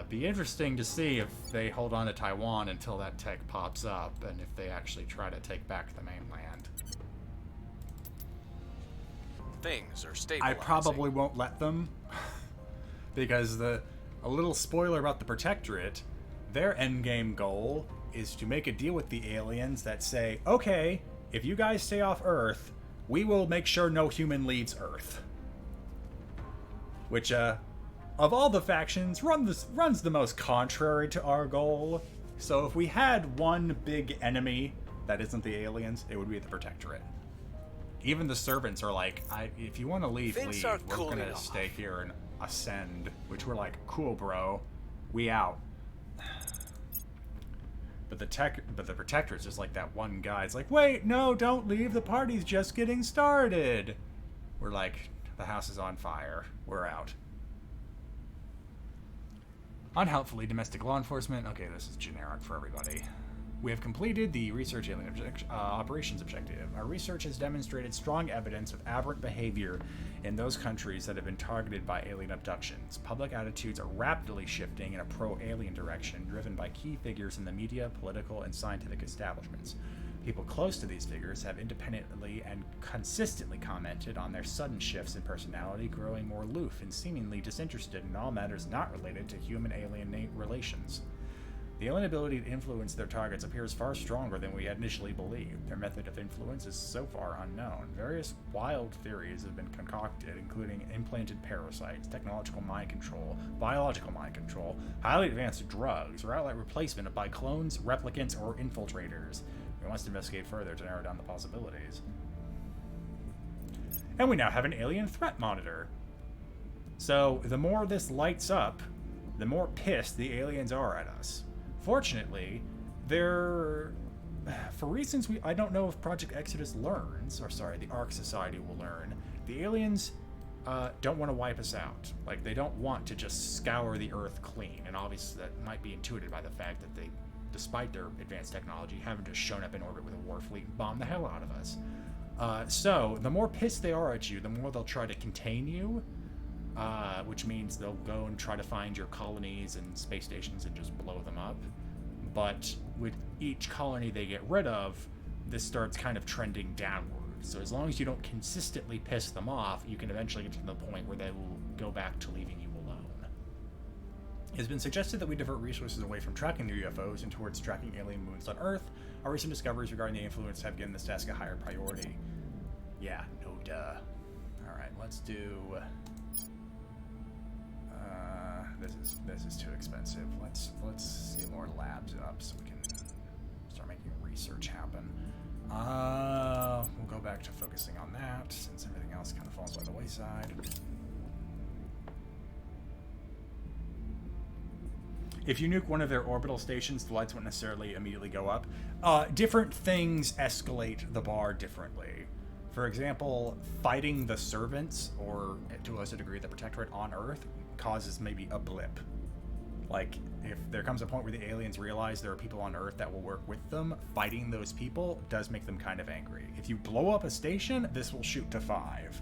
Be interesting to see if they hold on to Taiwan until that tech pops up, and if they actually try to take back the mainland. Things are stabilizing. I probably won't let them, because a little spoiler about the Protectorate, their endgame goal is to make a deal with the aliens that say, okay, if you guys stay off Earth, we will make sure no human leaves Earth. Which, of all the factions, runs the most contrary to our goal. So if we had one big enemy that isn't the aliens, it would be the Protectorate. Even the servants are like, if you want to leave, Things leave. are We're cooling gonna off. stay here and ascend. Which we're like, cool, bro. We out. But the Protectorate's just like that one guy. It's like, wait, no, don't leave. The party's just getting started. We're like, the house is on fire. We're out. Unhelpfully, domestic law enforcement. Okay, this is generic for everybody. We have completed the research alien operations objective. Our research has demonstrated strong evidence of aberrant behavior in those countries that have been targeted by alien abductions. Public attitudes are rapidly shifting in a pro-alien direction, driven by key figures in the media, political, and scientific establishments. People close to these figures have independently and consistently commented on their sudden shifts in personality, growing more aloof and seemingly disinterested in all matters not related to human-alien relations. The alien ability to influence their targets appears far stronger than we had initially believed. Their method of influence is so far unknown. Various wild theories have been concocted, including implanted parasites, technological mind control, biological mind control, highly advanced drugs, or outright replacement by clones, replicants, or infiltrators. We must investigate further to narrow down the possibilities. And we now have an alien threat monitor. So, the more this lights up, the more pissed the aliens are at us. Fortunately, for reasons I don't know if Project Exodus learns, or sorry, the Ark Society will learn, the aliens don't want to wipe us out. Like, they don't want to just scour the Earth clean, and obviously that might be intuited by the fact that they, despite their advanced technology, haven't just shown up in orbit with a war fleet and bombed the hell out of us. So, the more pissed they are at you, the more they'll try to contain you, which means they'll go and try to find your colonies and space stations and just blow them up. But with each colony they get rid of, this starts kind of trending downward. So as long as you don't consistently piss them off, you can eventually get to the point where they will go back to leaving you alone. It has been suggested that we divert resources away from tracking the UFOs and towards tracking alien moons on Earth. Our recent discoveries regarding the influence have given this task a higher priority. Yeah, no duh. Alright, let's do... This is too expensive. Let's see more labs up so we can start making research happen. We'll go back to focusing on that since everything else kind of falls by the wayside. If you nuke one of their orbital stations, the lights won't necessarily immediately go up. Different things escalate the bar differently. For example, fighting the servants, or to a lesser degree the Protectorate on Earth, causes maybe a blip. Like, if there comes a point where the aliens realize there are people on Earth that will work with them, fighting those people does make them kind of angry. If you blow up a station, this will shoot to 5.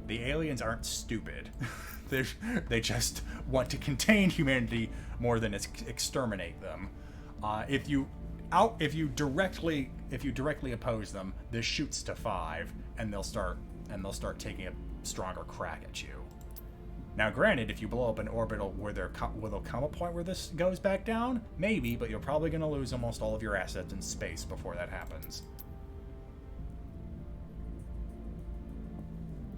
The aliens aren't stupid. They just want to contain humanity more than exterminate them. If you directly oppose them, this shoots to 5, and they'll start taking a stronger crack at you. Now, granted, if you blow up an orbital where there'll come a point where this goes back down, maybe, but you're probably going to lose almost all of your assets in space before that happens.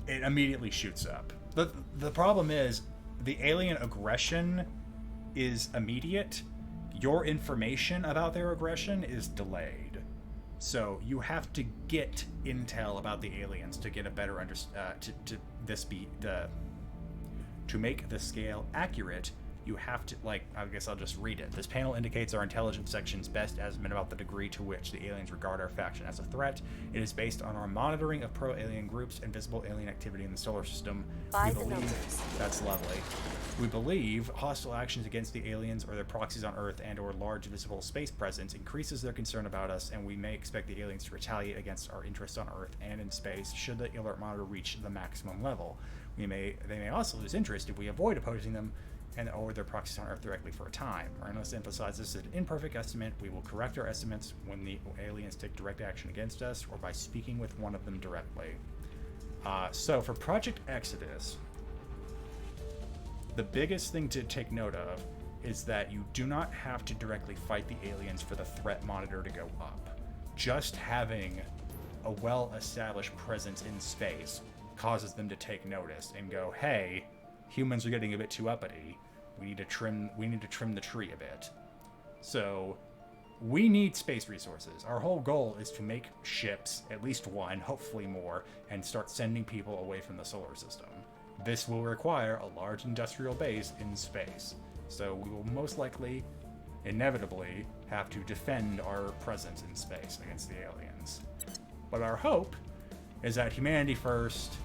It immediately shoots up. The problem is, the alien aggression is immediate. Your information about their aggression is delayed. So you have to get intel about the aliens to get a better to make the scale accurate. You have to, I guess I'll just read it. This panel indicates our intelligence section's best estimate about the degree to which the aliens regard our faction as a threat. It is based on our monitoring of pro-alien groups and visible alien activity in the solar system. By the numbers. That's lovely. We believe hostile actions against the aliens or their proxies on Earth and or large visible space presence increases their concern about us, and we may expect the aliens to retaliate against our interests on Earth and in space should the alert monitor reach the maximum level. They may also lose interest if we avoid opposing them or their proxies on Earth directly for a time. Our analyst emphasizes this is an imperfect estimate. We will correct our estimates when the aliens take direct action against us or by speaking with one of them directly. So for Project Exodus, the biggest thing to take note of is that you do not have to directly fight the aliens for the threat monitor to go up. Just having a well-established presence in space causes them to take notice and go, hey, humans are getting a bit too uppity. We need to trim the tree a bit. So we need space resources. Our whole goal is to make ships, at least one, hopefully more, and start sending people away from the solar system. This will require a large industrial base in space. So we will most likely, inevitably, have to defend our presence in space against the aliens. But our hope is that humanity first,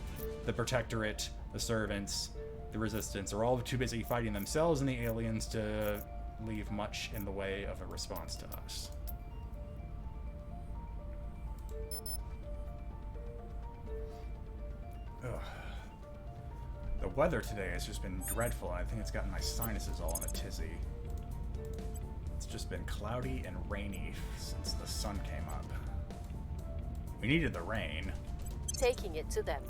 the Protectorate, the Servants, the Resistance are all too busy fighting themselves and the aliens to leave much in the way of a response to us. Ugh. The weather today has just been dreadful. I think it's gotten my sinuses all in a tizzy. It's just been cloudy and rainy since the sun came up. We needed the rain. Taking it to them.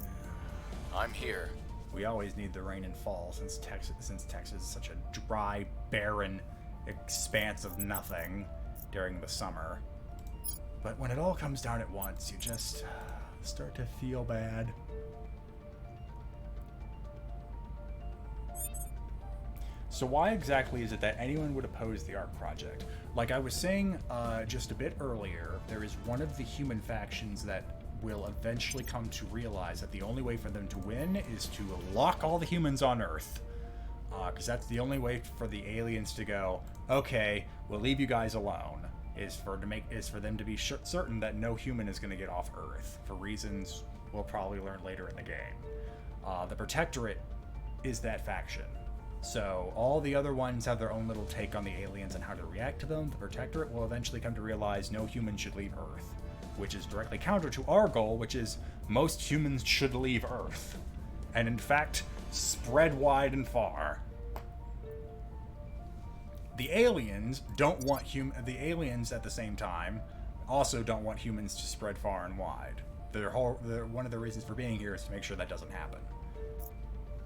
I'm here. We always need the rain in fall since Texas is such a dry, barren expanse of nothing during the summer. But when it all comes down at once, you just start to feel bad. So why exactly is it that anyone would oppose the Ark project? Like I was saying just a bit earlier, there is one of the human factions that will eventually come to realize that the only way for them to win is to lock all the humans on Earth. Because that's the only way for the aliens to go, okay, we'll leave you guys alone. Is for them to be certain that no human is going to get off Earth, for reasons we'll probably learn later in the game. The Protectorate is that faction. So all the other ones have their own little take on the aliens and how to react to them. The Protectorate will eventually come to realize no human should leave Earth, which is directly counter to our goal, which is most humans should leave Earth. And in fact, spread wide and far. The aliens don't want the aliens at the same time also don't want humans to spread far and wide. One of the reasons for being here is to make sure that doesn't happen.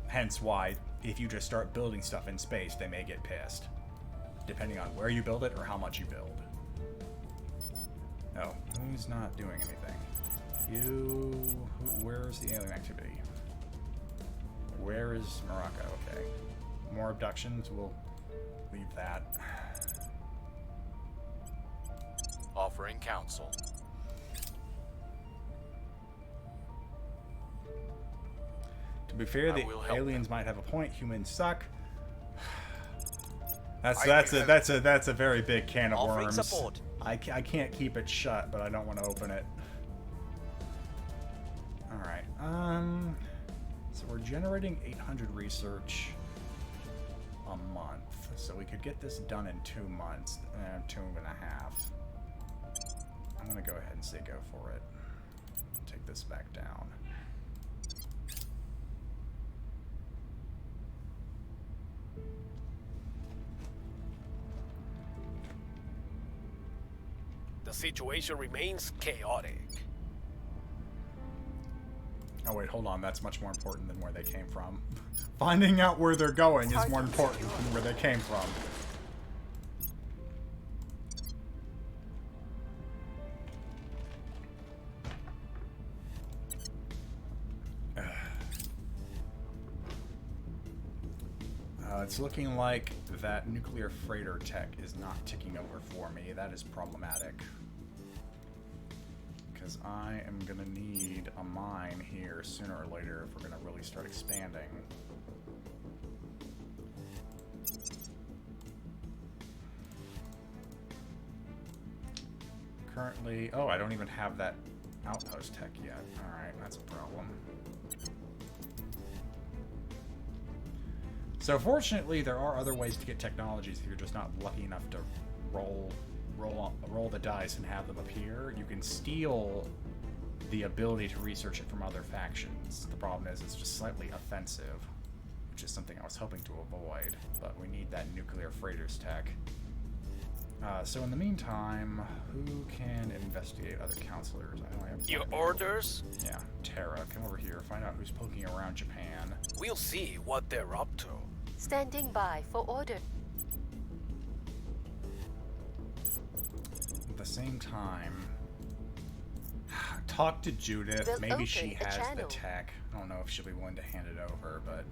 Hence why, if you just start building stuff in space, they may get pissed, depending on where you build it or how much you build. No, who's not doing anything? Where's the alien activity? Where is Morocco? Okay. More abductions, we'll leave that. Offering counsel. To be fair, the aliens might have a point. Humans suck. That's a very big can of Offering worms. support. I can't keep it shut, but I don't want to open it. All right. So we're generating 800 research a month, so we could get this done in 2 months, 2.5. I'm gonna go ahead and say go for it. Take this back down. The situation remains chaotic. Oh wait, hold on, that's much more important than where they came from. Finding out where they're going is more important than where they came from. It's looking like that nuclear freighter tech is not ticking over for me. That is problematic. Because I am going to need a mine here sooner or later if we're going to really start expanding. Currently... Oh, I don't even have that outpost tech yet. Alright, that's a problem. So fortunately, there are other ways to get technologies if you're just not lucky enough to roll the dice and have them appear. You can steal the ability to research it from other factions. The problem is it's just slightly offensive. which is something I was hoping to avoid, but we need that nuclear freighters tech. So in the meantime, who can investigate other counselors? I only have Your one. orders? Yeah, Terra, come over here, find out who's poking around Japan. We'll see what they're up to. Standing by for order. At the same time, talk to Judith. We'll Maybe she open a has the channel. tech. I don't know if she'll be willing to hand it over, but...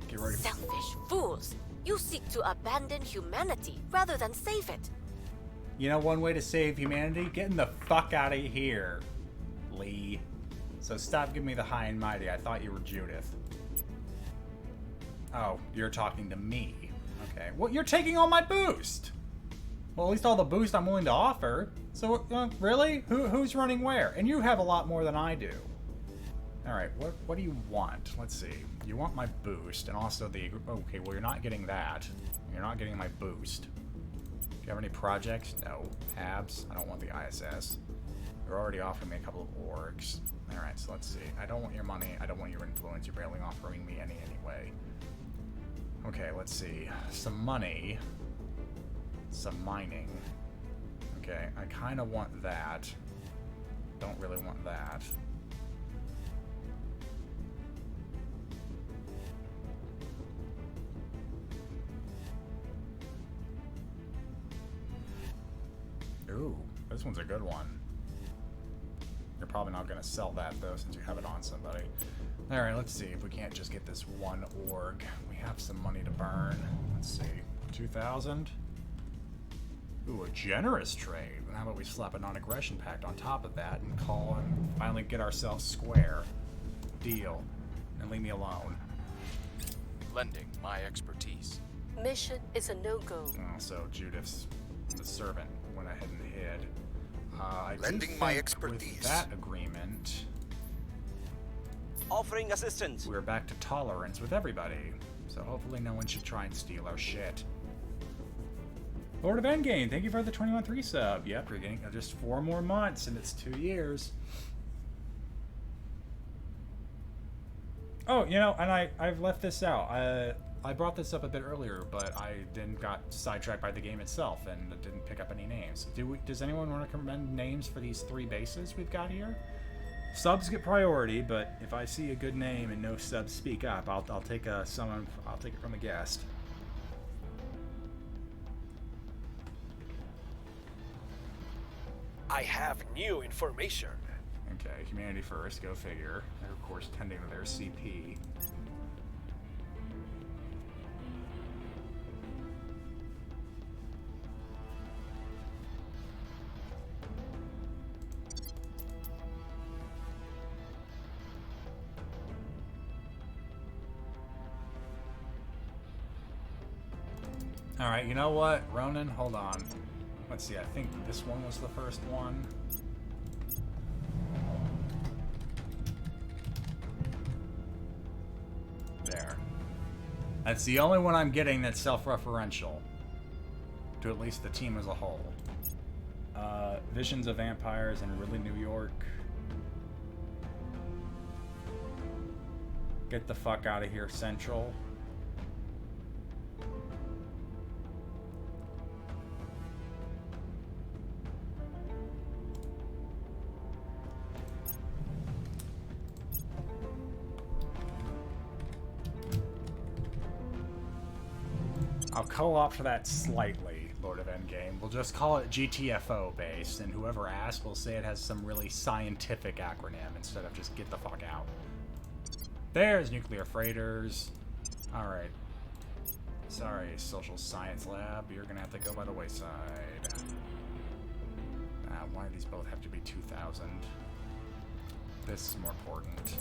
Get ready. Selfish fools! You seek to abandon humanity rather than save it. You know one way to save humanity? Getting the fuck out of here, Lee. So stop giving me the high and mighty. I thought you were Judith. Oh, you're talking to me. Okay. Well, you're taking all my boost. Well, at least all the boost I'm willing to offer. So, really? Who's running where? And you have a lot more than I do. Alright, what do you want? Let's see. You want my boost, and also the... Okay, well, you're not getting that. You're not getting my boost. Do you have any projects? No. Abs? I don't want the ISS. You're already offering me a couple of orgs. Alright, so let's see. I don't want your money. I don't want your influence. You're barely offering me any anyway. Okay, let's see. Some money. Some mining. Okay, I kind of want that. Don't really want that. Ooh, this one's a good one. You're probably not going to sell that, though, since you have it on somebody. Alright, let's see if we can't just get this one org. We have some money to burn. Let's see. 2,000? Ooh, a generous trade. How about we slap a non-aggression pact on top of that and call and finally get ourselves square. Deal. And leave me alone. Lending my expertise. Mission is a no-go. Oh, so Judith's the servant went ahead and hid. I do Lending my think expertise. with that agreement, Offering assistance. we're back to tolerance with everybody. So hopefully no one should try and steal our shit. Lord of Endgame, thank you for the 21th resub. Yep, you're getting just 4 more months and it's 2 years. Oh, you know, and I've left this out. I brought this up a bit earlier, but I then got sidetracked by the game itself and didn't pick up any names. Does anyone want to recommend names for these 3 bases we've got here? Subs get priority, but if I see a good name and no subs speak up, I'll take I'll take it from a guest. I have new information. Okay, humanity first, go figure. They're of course tending to their CP. Alright, you know what? Ronan, hold on. Let's see, I think this one was the first one. There. That's the only one I'm getting that's self-referential. To at least the team as a whole. Visions of Vampires in Ridley, New York. Get the fuck out of here, Central. I'll co-op for that slightly, Lord of Endgame. We'll just call it GTFO based, and whoever asks will say it has some really scientific acronym instead of just get the fuck out. There's nuclear freighters. Alright. Sorry, social science lab. You're gonna have to go by the wayside. Why do these both have to be 2,000? This is more important.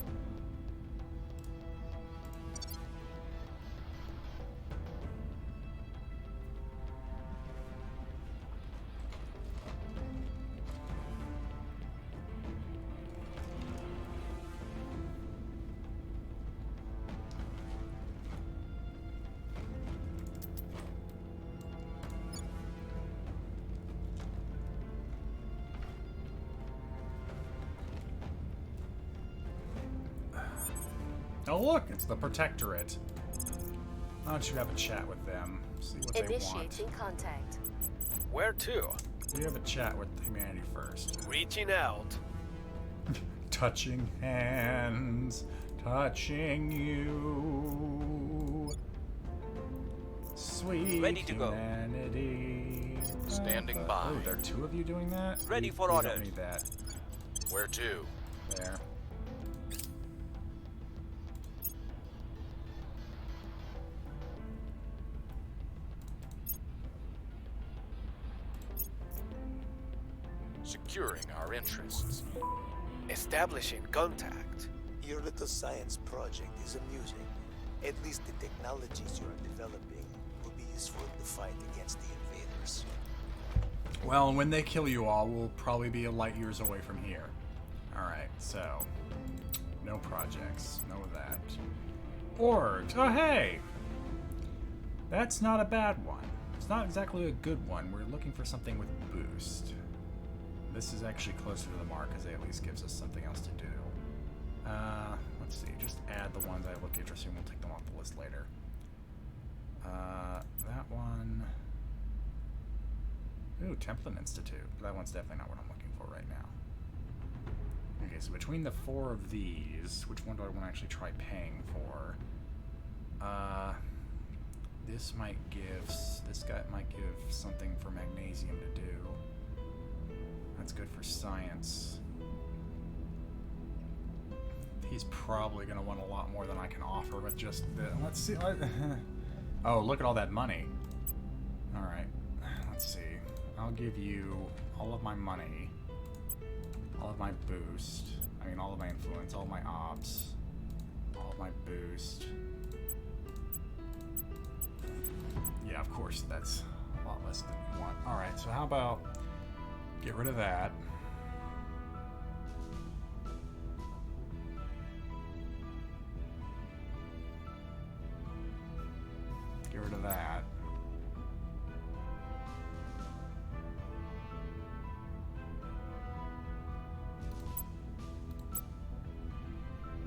Oh look, it's the Protectorate. Why don't you have a chat with them? See what they want. Initiating contact. Where to? You have a chat with humanity first. Reaching out. Touching hands, touching you. Sweet Ready to go. humanity. Standing by. Oh, there are two of you doing that? Ready for we orders. Don't need that. Where to? There. Securing our interests. Establishing contact. Your little science project is amusing. At least the technologies you are developing will be useful in the fight against the invaders. Well, when they kill you all, we'll probably be a light years away from here. Alright, so... no projects. No of that. Orgs! Oh, hey! That's not a bad one. It's not exactly a good one. We're looking for something with boost. This is actually closer to the mark, because it at least gives us something else to do. Let's see. Just add the ones that look interesting. We'll take them off the list later. That one... Ooh, Templin Institute. That one's definitely not what I'm looking for right now. Okay, so between the four of these, which one do I want to actually try paying for? This might give... This guy might give something for magnesium to do. That's good for science. He's probably going to want a lot more than I can offer with just the... Let's see. Oh, look at all that money. Alright. Let's see. I'll give you all of my money. All of my boost. I mean, all of my influence. All of my ops. All of my boost. Yeah, of course, that's a lot less than you want. Alright, so how about... Get rid of that. Get rid of that.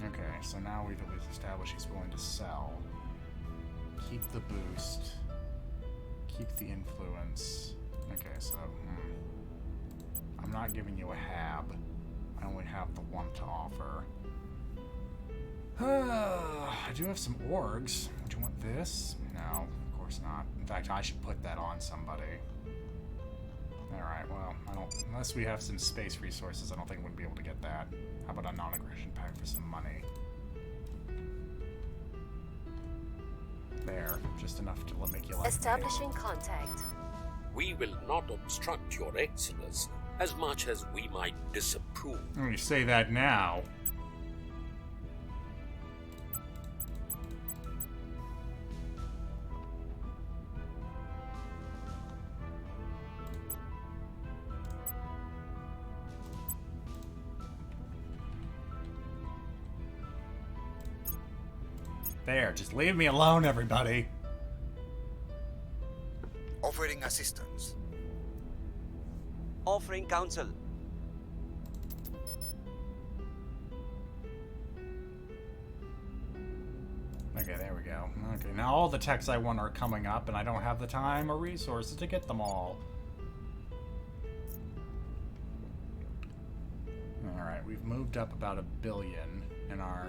Okay, so now we've at least established he's willing to sell. Keep the boost. Keep the influence. Okay, so... I'm not giving you a hab. I only have the one to offer. I do have some orgs. Would you want this? No, of course not. In fact, I should put that on somebody. Alright, well, I don't... Unless we have some space resources, I don't think we'd be able to get that. How about a non-aggression pack for some money? There, just enough to make you like me. Establishing contact. We will not obstruct your excellence as much as we might disapprove. Let me say that now. There, just leave me alone, everybody. Offering assistance. Offering counsel. Okay, there we go. Okay, now all the techs I want are coming up, and I don't have the time or resources to get them all. Alright, we've moved up about $1 billion in our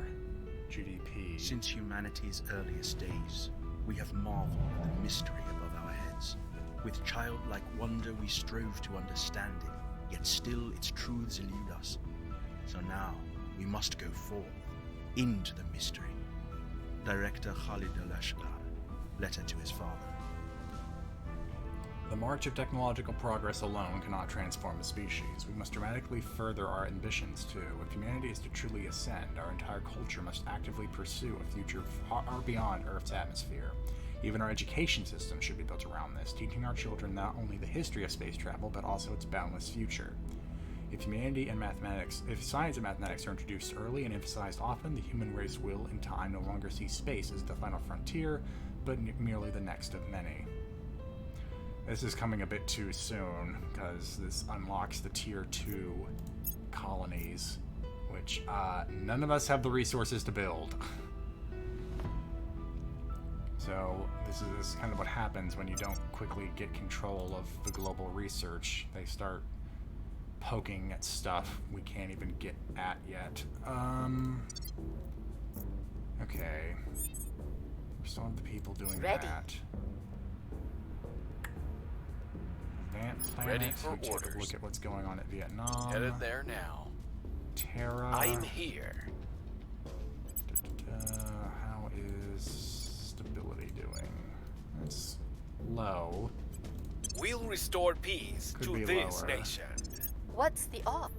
GDP. Since humanity's earliest days, we have marveled at the mystery above our heads. With childlike wonder we strove to understand it, yet still its truths elude us. So now, we must go forth, into the mystery. Director Khalid al-Ashgar, letter to his father. The march of technological progress alone cannot transform a species. We must dramatically further our ambitions too. If humanity is to truly ascend, our entire culture must actively pursue a future far beyond Earth's atmosphere. Even our education system should be built around this, teaching our children not only the history of space travel, but also its boundless future. If science and mathematics are introduced early and emphasized often, the human race will, in time, no longer see space as the final frontier, but merely the next of many. This is coming a bit too soon, because this unlocks the Tier 2 colonies, which none of us have the resources to build. So this is kind of what happens when you don't quickly get control of the global research. They start poking at stuff we can't even get at yet. Okay. We still have the people doing that. Advanced planets. Ready for Take a orders. look at what's going on at Vietnam. Headed there now. Terra. I'm here. How is stability doing? It's low. We'll restore peace Could to be this lower. nation. What's the off?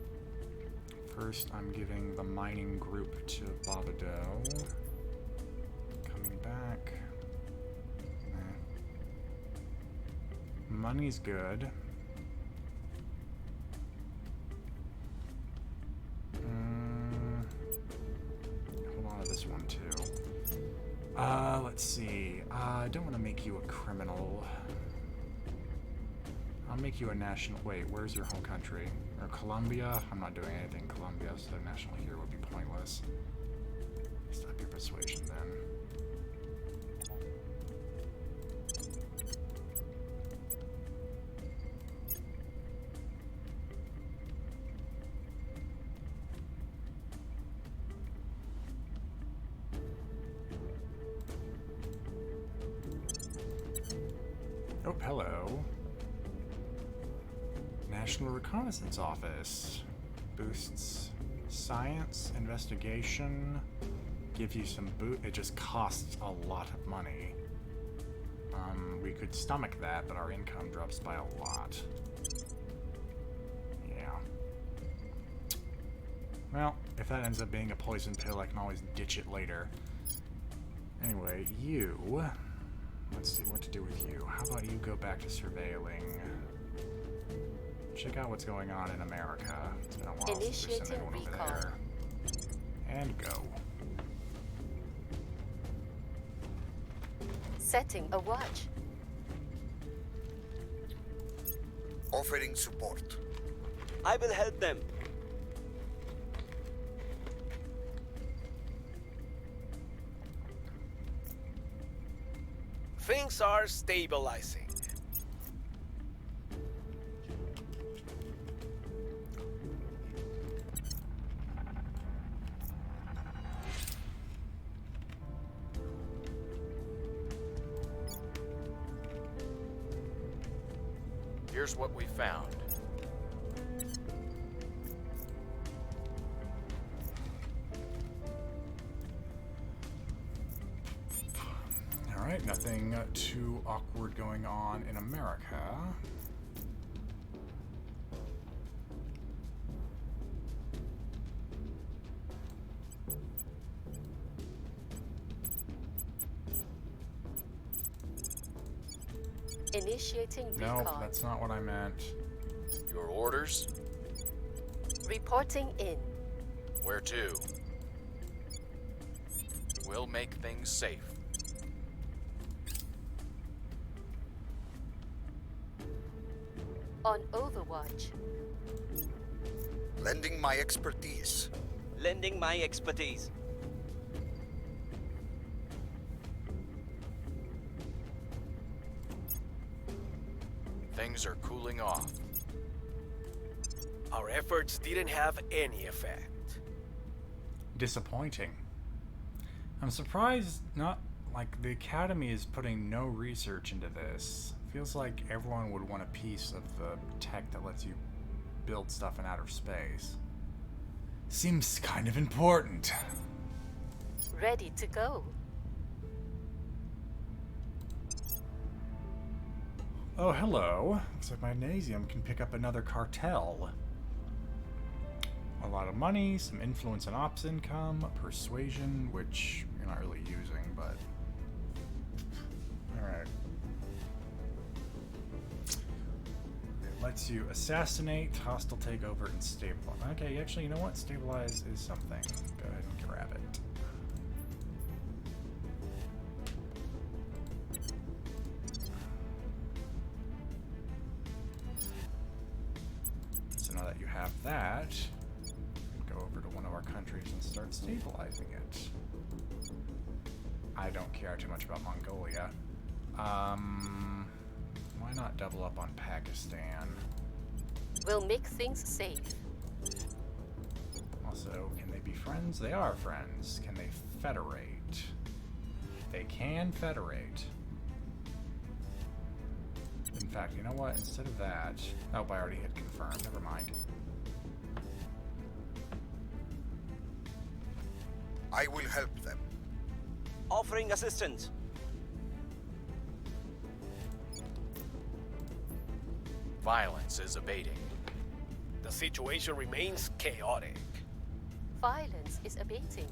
First, I'm giving the mining group to Bobado. Coming back. Money's good. Hold on to this one too. Let's see. I don't want to make you a criminal. I'll make you a national. Wait, where's your home country? Or Colombia? I'm not doing anything in Colombia, so national hero would be pointless. Stop your persuasion then. Oh, hello. National Reconnaissance Office. Boosts science, investigation, gives you some boot. It just costs a lot of money. We could stomach that, but our income drops by a lot. Yeah. Well, if that ends up being a poison pill, I can always ditch it later. Anyway, you... Let's see what to do with you. How about you go back to surveilling? Check out what's going on in America. It's been a while since there's sent anyone over there. And go. Setting a watch. Offering support. I will help them. Things are stabilizing. Here's what we found. Alright, nothing too awkward going on in America. Initiating Nope, recon. that's not what I meant. Your orders? Reporting in. Where to? We'll make things safe. On Overwatch. Lending my expertise. Lending my expertise. Things are cooling off. Our efforts didn't have any effect. Disappointing. I'm surprised not like the Academy is putting no research into this. Feels like everyone would want a piece of the tech that lets you build stuff in outer space. Seems kind of important. Ready to go. Oh, hello. Looks like Magnesium can pick up another cartel. A lot of money, some influence and ops income, persuasion, which you're not really using, but... Alright. It lets you assassinate, hostile takeover, and stabilize. Okay, actually, you know what? Stabilize is something. Go ahead and grab it. So now that you have that, go over to one of our countries and start stabilizing it. I don't care too much about Mongolia. Why not double up on Pakistan? We'll make things safe. Also, can they be friends? They are friends. Can they federate? They can federate. In fact, you know what? Instead of that... Oh, I already hit confirm. Never mind. I will help them. Offering assistance. Violence is abating. The situation remains chaotic. Violence is abating.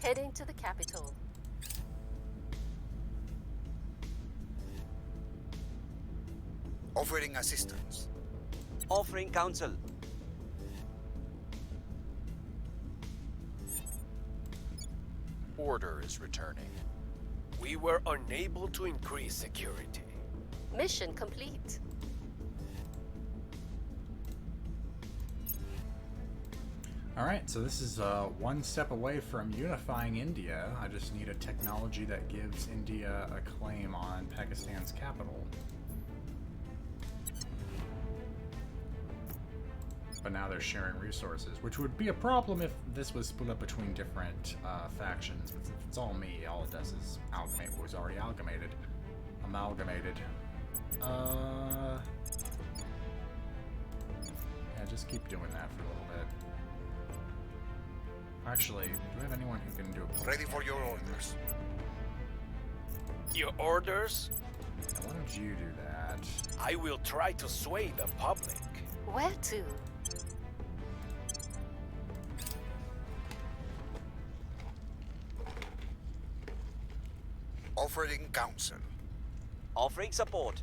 Heading to the capital. Offering assistance. Offering counsel. Order is returning. We were unable to increase security. Mission complete. Alright, so this is one step away from unifying India. I just need a technology that gives India a claim on Pakistan's capital. But now they're sharing resources, which would be a problem if this was split up between different factions. But since it's all me, all it does is amalgamate what was already amalgamated. Yeah, just keep doing that for a little bit. Actually, do we have anyone who can do a Ready for your orders. Your orders? Now, why don't you do that? I will try to sway the public. Where to? Offering counsel. Offering support.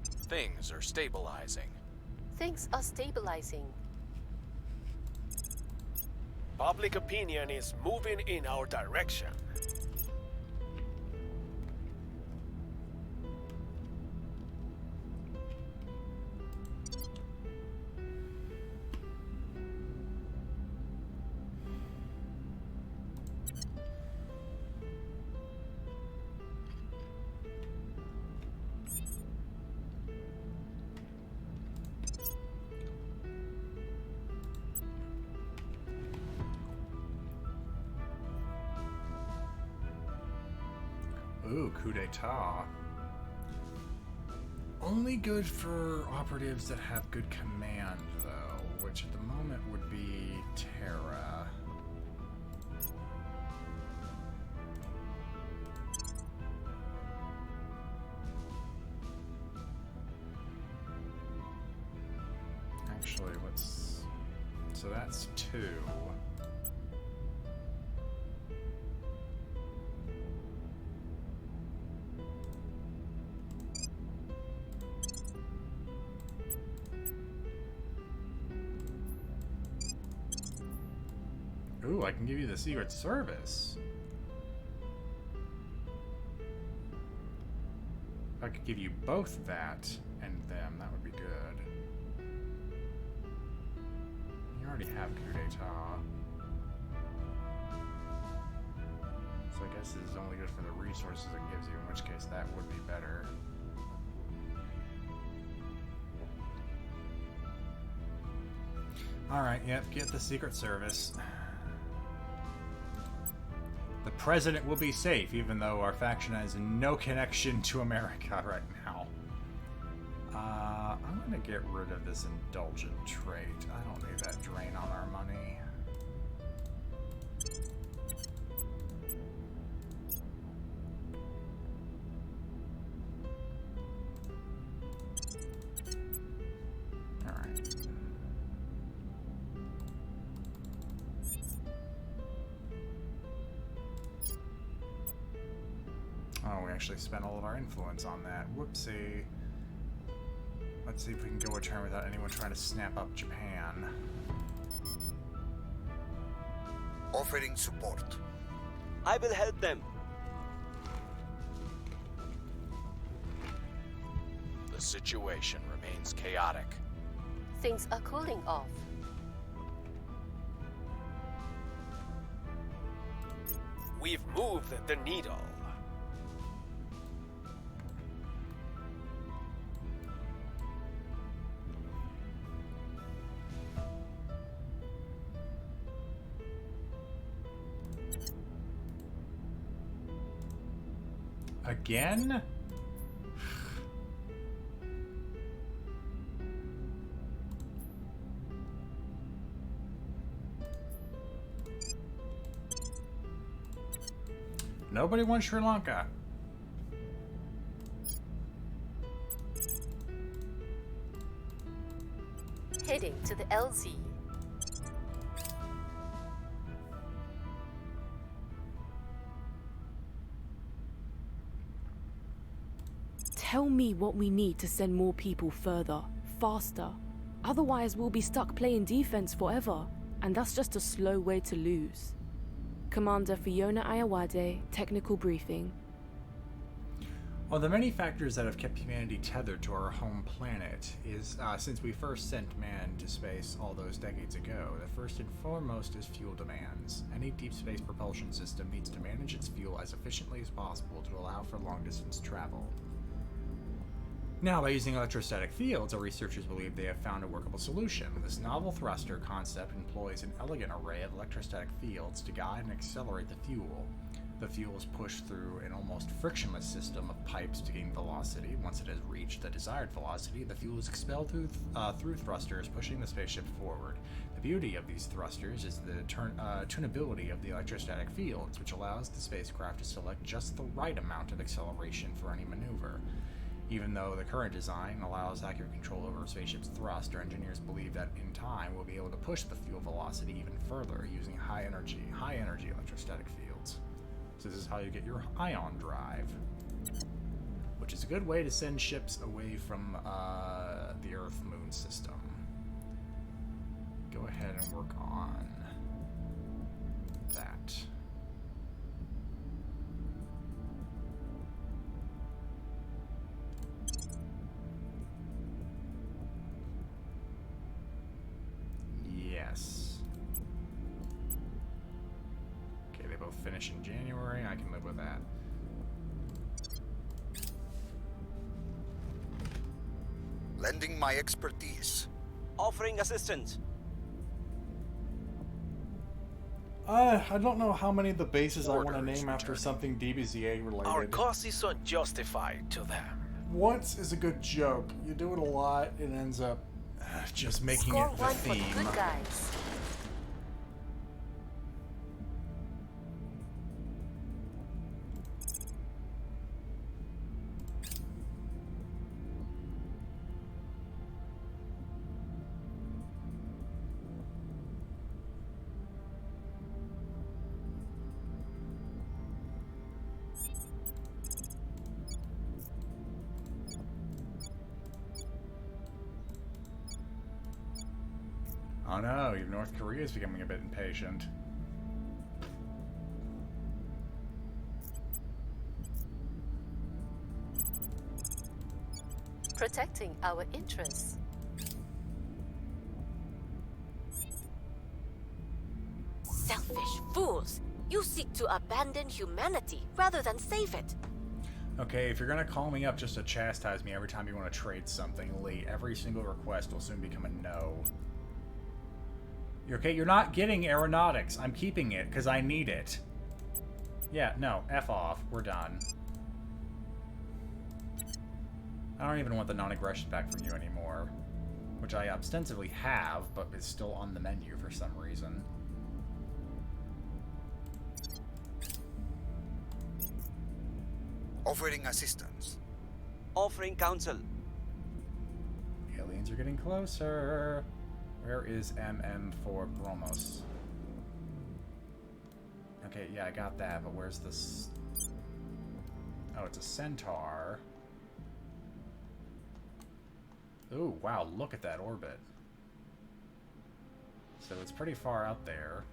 Things are stabilizing. Things are stabilizing. Public opinion is moving in our direction. Ooh, coup d'etat. Only good for operatives that have good command, though, which at the moment would be Terra. Actually, let's... So that's 2. Ooh, I can give you the Secret Service. If I could give you both that and them, that would be good. You already have coup d'etat. So I guess this is only good for the resources it gives you, in which case that would be better. Alright, yep, get the Secret Service. The president will be safe, even though our faction has no connection to America right now. I'm gonna get rid of this indulgent trait. I don't need that drain on our money. Alright. Oh, we actually spent all of our influence on that. Whoopsie. Let's see if we can go a turn without anyone trying to snap up Japan. Offering support. I will help them. The situation remains chaotic. Things are cooling off. We've moved the needle. Again? Nobody wants Sri Lanka. Heading to the LZ. Tell me what we need to send more people further, faster. Otherwise, we'll be stuck playing defense forever, and that's just a slow way to lose. Commander Fiona Ayawade, technical briefing. Well, the many factors that have kept humanity tethered to our home planet is, since we first sent man to space all those decades ago, the first and foremost is fuel demands. Any deep space propulsion system needs to manage its fuel as efficiently as possible to allow for long-distance travel. Now, by using electrostatic fields, our researchers believe they have found a workable solution. This novel thruster concept employs an elegant array of electrostatic fields to guide and accelerate the fuel. The fuel is pushed through an almost frictionless system of pipes to gain velocity. Once it has reached the desired velocity, the fuel is expelled through thrusters, pushing the spaceship forward. The beauty of these thrusters is the tunability of the electrostatic fields, which allows the spacecraft to select just the right amount of acceleration for any maneuver. Even though the current design allows accurate control over a spaceship's thrust, our engineers believe that in time we'll be able to push the fuel velocity even further using high energy electrostatic fields. So this is how you get your ion drive, which is a good way to send ships away from the Earth-Moon system. Go ahead and work on that. Yes. Okay, they both finish in January. I can live with that. Lending my expertise. Offering assistance. I don't know how many of the bases I want to Orders name after returning. something DBZA related. Our cause is unjustified to them. Once is a good joke. You do it a lot, it ends up just making Score it the one for the theme. good guys. Oh no, even North Korea is becoming a bit impatient. Protecting our interests. Selfish fools! You seek to abandon humanity rather than save it. Okay, if you're gonna call me up just to chastise me every time you want to trade something, Lee, every single request will soon become a no. Okay, you're not getting aeronautics. I'm keeping it because I need it. Yeah, no, F off. We're done. I don't even want the non-aggression back from you anymore, which I ostensibly have, but is still on the menu for some reason. Offering assistance. Offering counsel. Aliens are getting closer. Where is MM for Bromos? Okay, yeah, I got that, but where's this? Oh, it's a centaur. Ooh, wow, look at that orbit. So it's pretty far out there.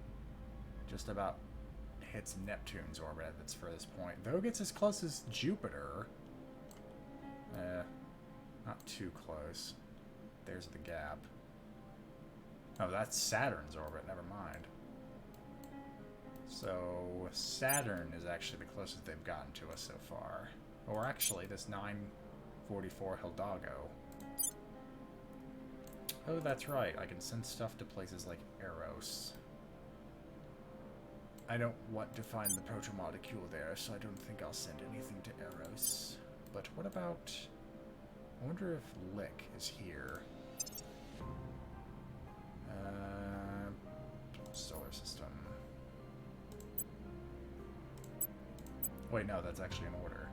Just about hits Neptune's orbit at its furthest point. Though it gets as close as Jupiter. Not too close. There's the gap. Oh, that's Saturn's orbit. Never mind. So Saturn is actually the closest they've gotten to us so far. Or actually, this 944 Hidalgo. Oh, that's right. I can send stuff to places like Eros. I don't want to find the protomolecule there, so I don't think I'll send anything to Eros. But what about... I wonder if Lick is here. Solar system. Wait, no, that's actually an order.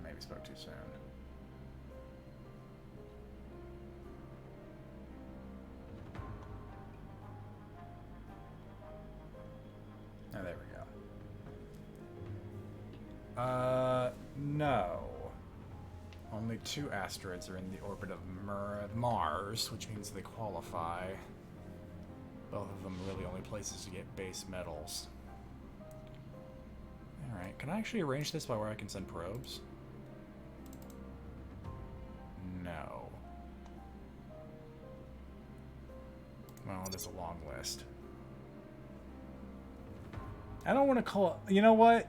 Maybe spoke too soon. Oh, there we go. No. Only 2 asteroids are in the orbit of Mars, which means they qualify. Both of them really only places to get base metals. Alright, can I actually arrange this by where I can send probes? No. Well, it is a long list. I don't want to call it... You know what?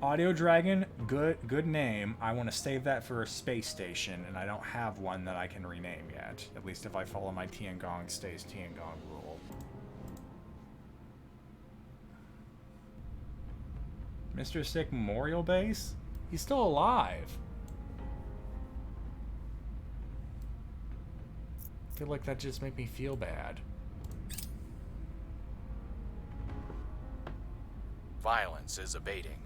Audio Dragon, good name. I want to save that for a space station, and I don't have one that I can rename yet. At least if I follow my Tiangong stays Tiangong rule. Mr. Sick Memorial Base? He's still alive. I feel like that just made me feel bad. Violence is abating.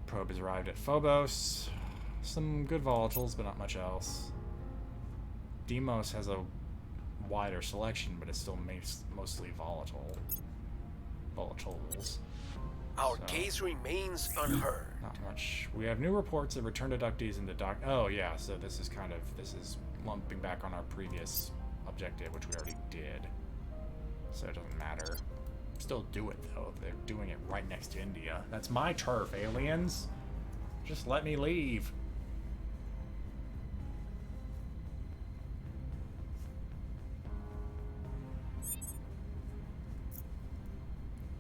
Probe has arrived at Phobos. Some good volatiles, but not much else. Deimos has a wider selection, but it's still mostly volatiles. Our case remains unheard. Not much. We have new reports of return abductees into Oh yeah, so this is lumping back on our previous objective, which we already did. So it doesn't matter. Still do it though. They're doing it right next to India. That's my turf, aliens. Just let me leave.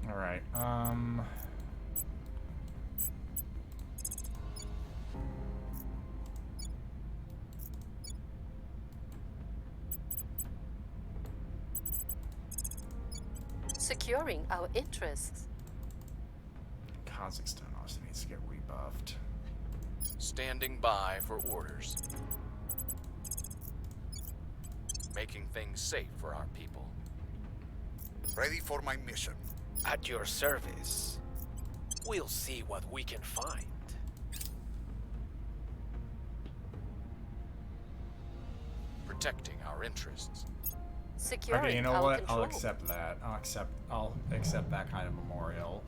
All right. Securing our interests. Kazakhstan also needs to get rebuffed. Standing by for orders. Making things safe for our people. Ready for my mission. At your service. We'll see what we can find. Protecting our interests. Securing okay, you know our what? control. I'll accept that. I'll accept that kind of memorial.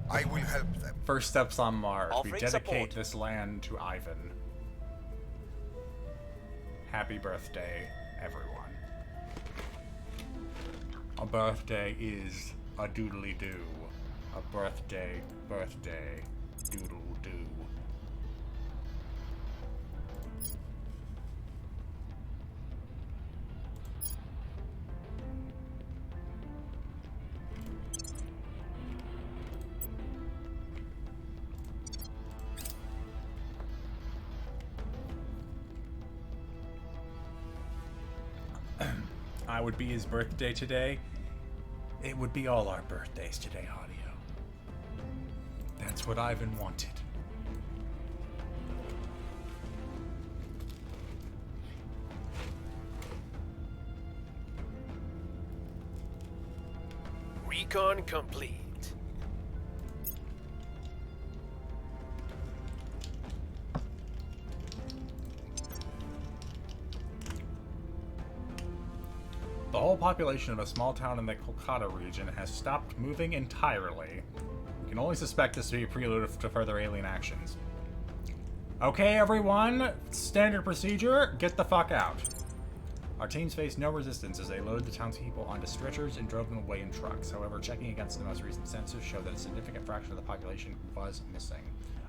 I will help them. First steps on Mars. We Offering dedicate support. this land to Ivan. Happy birthday, everyone. A birthday is a doodly-doo. A birthday, doodle-doo. I would be his birthday today, it would be all our birthdays today, audio. That's what Ivan wanted. Recon complete. The whole population of a small town in the Kolkata region has stopped moving entirely. We can only suspect this to be a prelude to further alien actions. Okay, everyone, standard procedure, get the fuck out. Our teams faced no resistance as they loaded the townspeople onto stretchers and drove them away in trucks. However, checking against the most recent census showed that a significant fraction of the population was missing.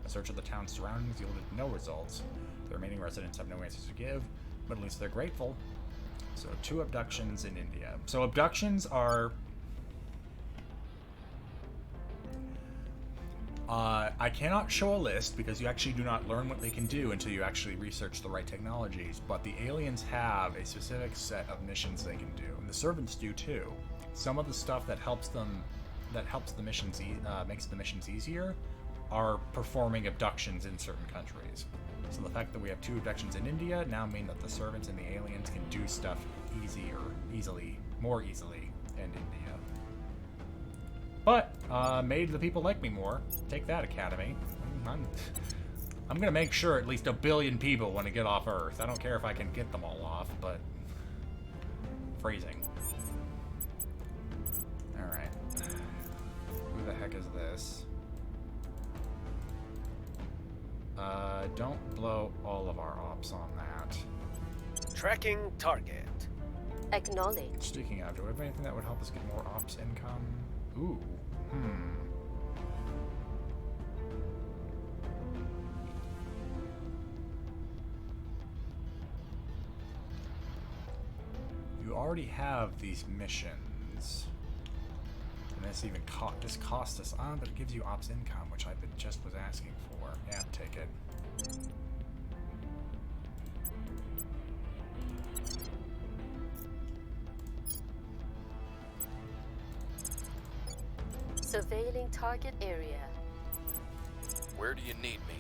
A search of the town's surroundings yielded no results. The remaining residents have no answers to give, but at least they're grateful. So, 2 abductions in India. So, abductions are... I cannot show a list because you actually do not learn what they can do until you actually research the right technologies, but the aliens have a specific set of missions they can do, and the servants do too. Some of the stuff that helps them, makes the missions easier, are performing abductions in certain countries. So the fact that we have 2 abductions in India now mean that the servants and the aliens can do stuff more easily in India. But, made the people like me more. Take that, Academy. I'm gonna make sure at least 1 billion people want to get off Earth. I don't care if I can get them all off, but... Phrasing. Alright. Who the heck is this? Don't blow all of our ops on that. Tracking target. Acknowledged. Speaking of, do we have anything that would help us get more ops income? Ooh. You already have these missions. And this cost us, but it gives you ops income, which I just was asking for. Yeah, take it. Surveilling target area. Where do you need me?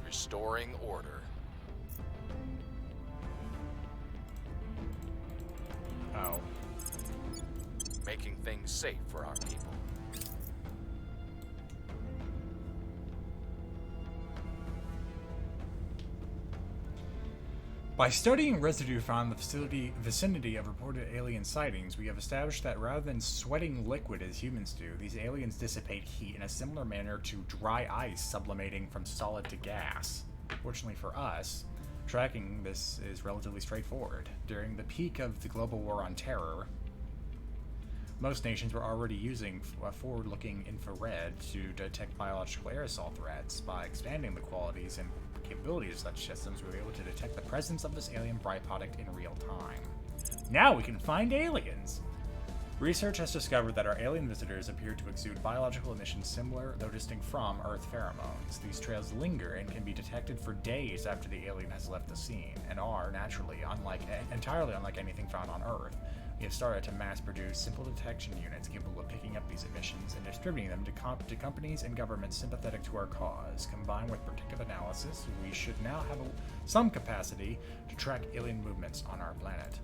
Restoring order. Oh. Making things safe for our people. By studying residue found in the vicinity of reported alien sightings, we have established that rather than sweating liquid as humans do, these aliens dissipate heat in a similar manner to dry ice sublimating from solid to gas. Fortunately for us, tracking this is relatively straightforward. During the peak of the global war on terror, most nations were already using forward-looking infrared to detect biological aerosol threats. By expanding the qualities and capabilities of such systems, we were able to detect the presence of this alien byproduct in real time. Now we can find aliens! Research has discovered that our alien visitors appear to exude biological emissions similar, though distinct from, Earth pheromones. These trails linger and can be detected for days after the alien has left the scene, and are, naturally, entirely unlike anything found on Earth. We have started to mass-produce simple detection units capable of picking up these emissions and distributing them to companies and governments sympathetic to our cause. Combined with predictive analysis, we should now have some capacity to track alien movements on our planet.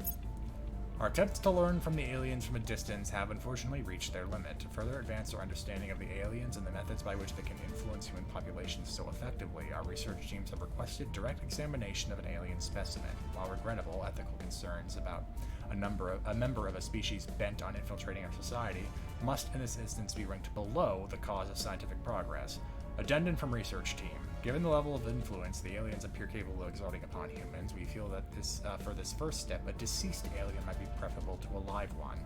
Our attempts to learn from the aliens from a distance have unfortunately reached their limit. To further advance our understanding of the aliens and the methods by which they can influence human populations so effectively, our research teams have requested direct examination of an alien specimen. While regrettable, ethical concerns about a member of a species bent on infiltrating our society must in this instance be ranked below the cause of scientific progress. Addendum from research team. Given the level of influence the aliens appear capable of exerting upon humans, we feel that for this first step, a deceased alien might be preferable to a live one.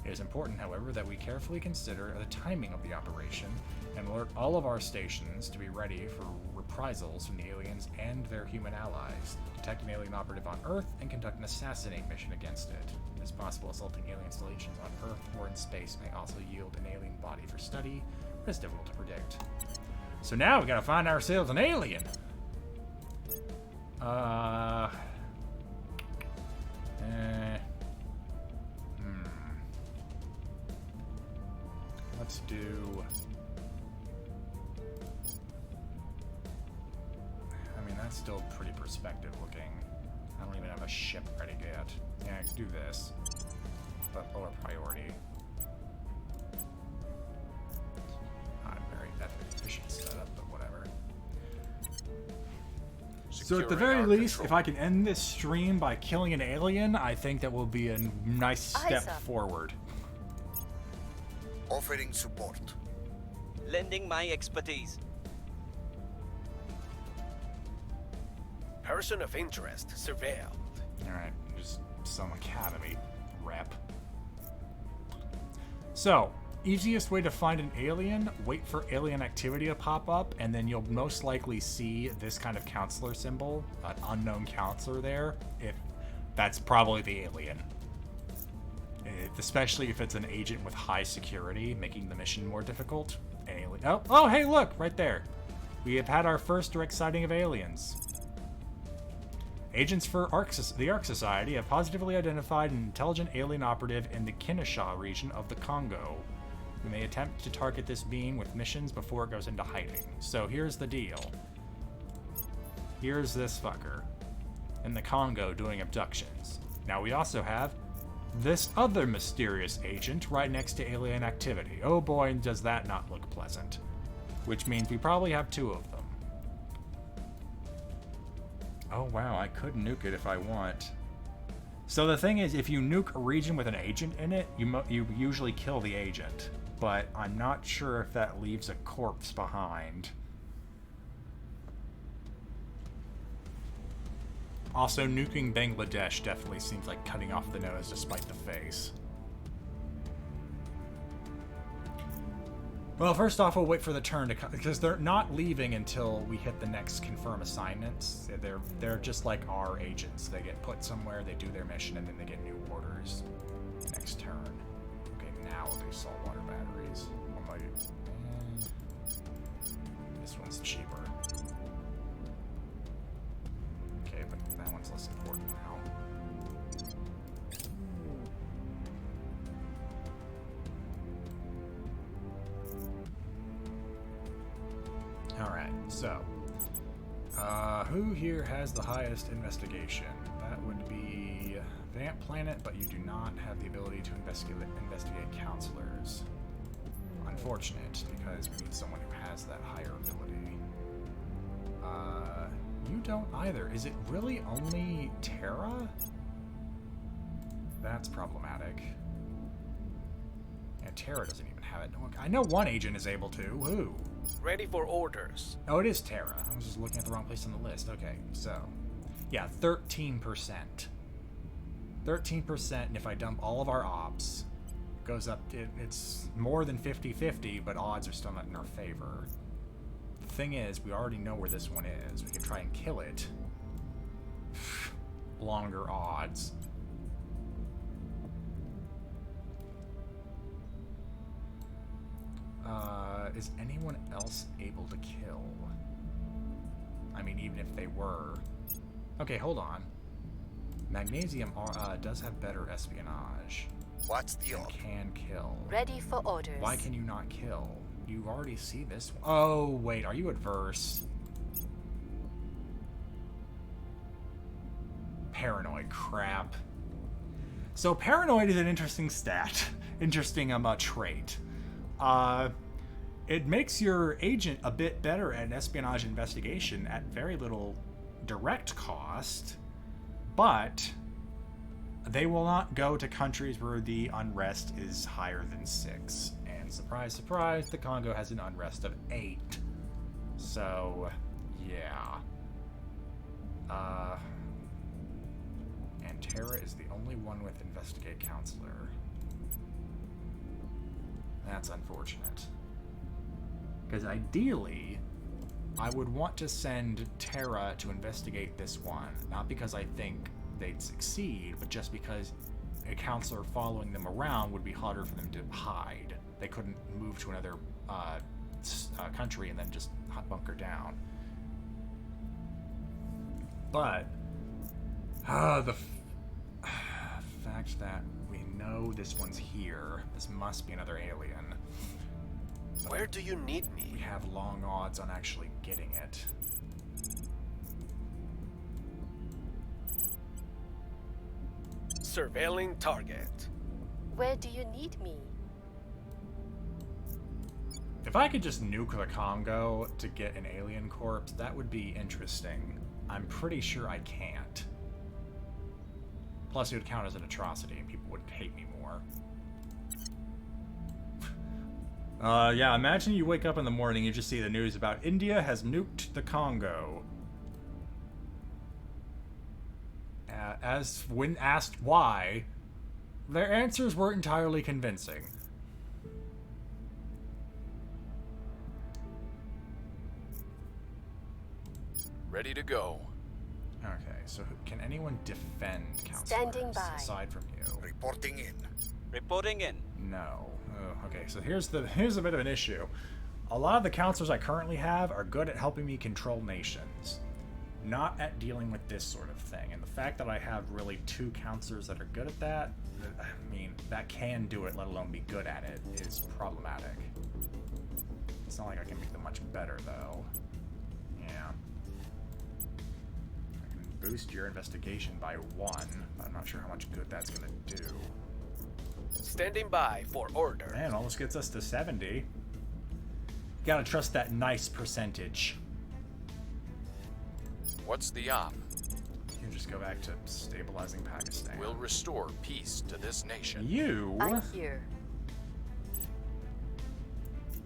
It is important, however, that we carefully consider the timing of the operation and alert all of our stations to be ready for reprisals from the aliens and their human allies. Detect an alien operative on Earth and conduct an assassinate mission against it. It is possible assaulting alien installations on Earth or in space may also yield an alien body for study, but it's difficult to predict. So now we gotta find ourselves an alien. let's do... I mean, that's still pretty perspective looking. I don't even have a ship ready yet. Yeah, I can do this, but lower priority. Not very efficient setup, but whatever. So at the very least, if I can end this stream by killing an alien, I think that will be a nice step forward. Offering support. Lending my expertise. Person of interest surveilled. Alright, just some academy rep. So, easiest way to find an alien, wait for alien activity to pop up, and then you'll most likely see this kind of counselor symbol, an unknown counselor there, if that's probably the alien. Especially if it's an agent with high security, making the mission more difficult. Alien. Oh, hey, look, right there. We have had our first direct sighting of aliens. Agents for the Ark Society have positively identified an intelligent alien operative in the Kinshasa region of the Congo. We may attempt to target this being with missions before it goes into hiding. So here's the deal. Here's this fucker in the Congo doing abductions. Now we also have this other mysterious agent right next to alien activity. Oh boy, does that not look pleasant. Which means we probably have two of them. Oh wow, I could nuke it if I want. So the thing is, if you nuke a region with an agent in it, you usually kill the agent. But I'm not sure if that leaves a corpse behind. Also, nuking Bangladesh definitely seems like cutting off the nose despite the face. Well, first off, we'll wait for the turn to come, because they're not leaving until we hit the next confirm assignments. They're just like our agents. They get put somewhere, they do their mission, and then they get new orders. Next turn. Okay, now they saltwater batteries. This one's cheaper. Okay, but that one's less important now. Alright, so who here has the highest investigation? That would be Vamp Planet, but you do not have the ability to investigate counselors. Unfortunate, because we need someone who has that higher ability. You don't either. Is it really only Terra? That's problematic. And Terra doesn't even have it. I know one agent is able to. Who? Ready for orders. Oh, it is Terra. I was just looking at the wrong place on the list. Okay, so... yeah, 13%. 13%, and if I dump all of our ops, goes up... it's more than 50-50, but odds are still not in our favor. The thing is, we already know where this one is. We can try and kill it. Longer odds. Is anyone else able to kill? I mean, even if they were. Okay, hold on. Magnesium does have better espionage. What's the order? Can kill. Ready for orders. Why can you not kill? You already see this one. Oh, wait, are you adverse? Paranoid crap. So paranoid is an interesting stat. Interesting trait. It makes your agent a bit better at espionage investigation at very little direct cost, but they will not go to countries where the unrest is higher than 6. And surprise, surprise, the Congo has an unrest of 8. So, yeah. And Terra is the only one with Investigate Counselor. That's unfortunate. Because ideally, I would want to send Terra to investigate this one. Not because I think they'd succeed, but just because a counselor following them around would be harder for them to hide. They couldn't move to another country and then just bunker down. But the fact that we know this one's here, this must be another alien. Where do you need We me? have long odds on actually getting it. Surveilling target. Where do you need me? If I could just nuke the Congo to get an alien corpse, that would be interesting. I'm pretty sure I can't. Plus, it would count as an atrocity, and people would hate me more. Yeah, imagine you wake up in the morning, you just see the news about India has nuked the Congo. As when asked why, their answers weren't entirely convincing. Ready to go. Okay, so can anyone defend counselors Standing by. aside from you? Reporting in. Reporting in. No. Oh, okay, so here's a bit of an issue. A lot of the counselors I currently have are good at helping me control nations, not at dealing with this sort of thing. And the fact that I have really 2 counselors that are good at that, I mean, that can do it, let alone be good at it, is problematic. It's not like I can make them much better, though. Yeah. I can boost your investigation by 1, but I'm not sure how much good that's gonna do. Standing by for order. Man, almost gets us to 70. Gotta trust that nice percentage. What's the op? You just go back to stabilizing Pakistan. We'll restore peace to this nation. You? I'm here.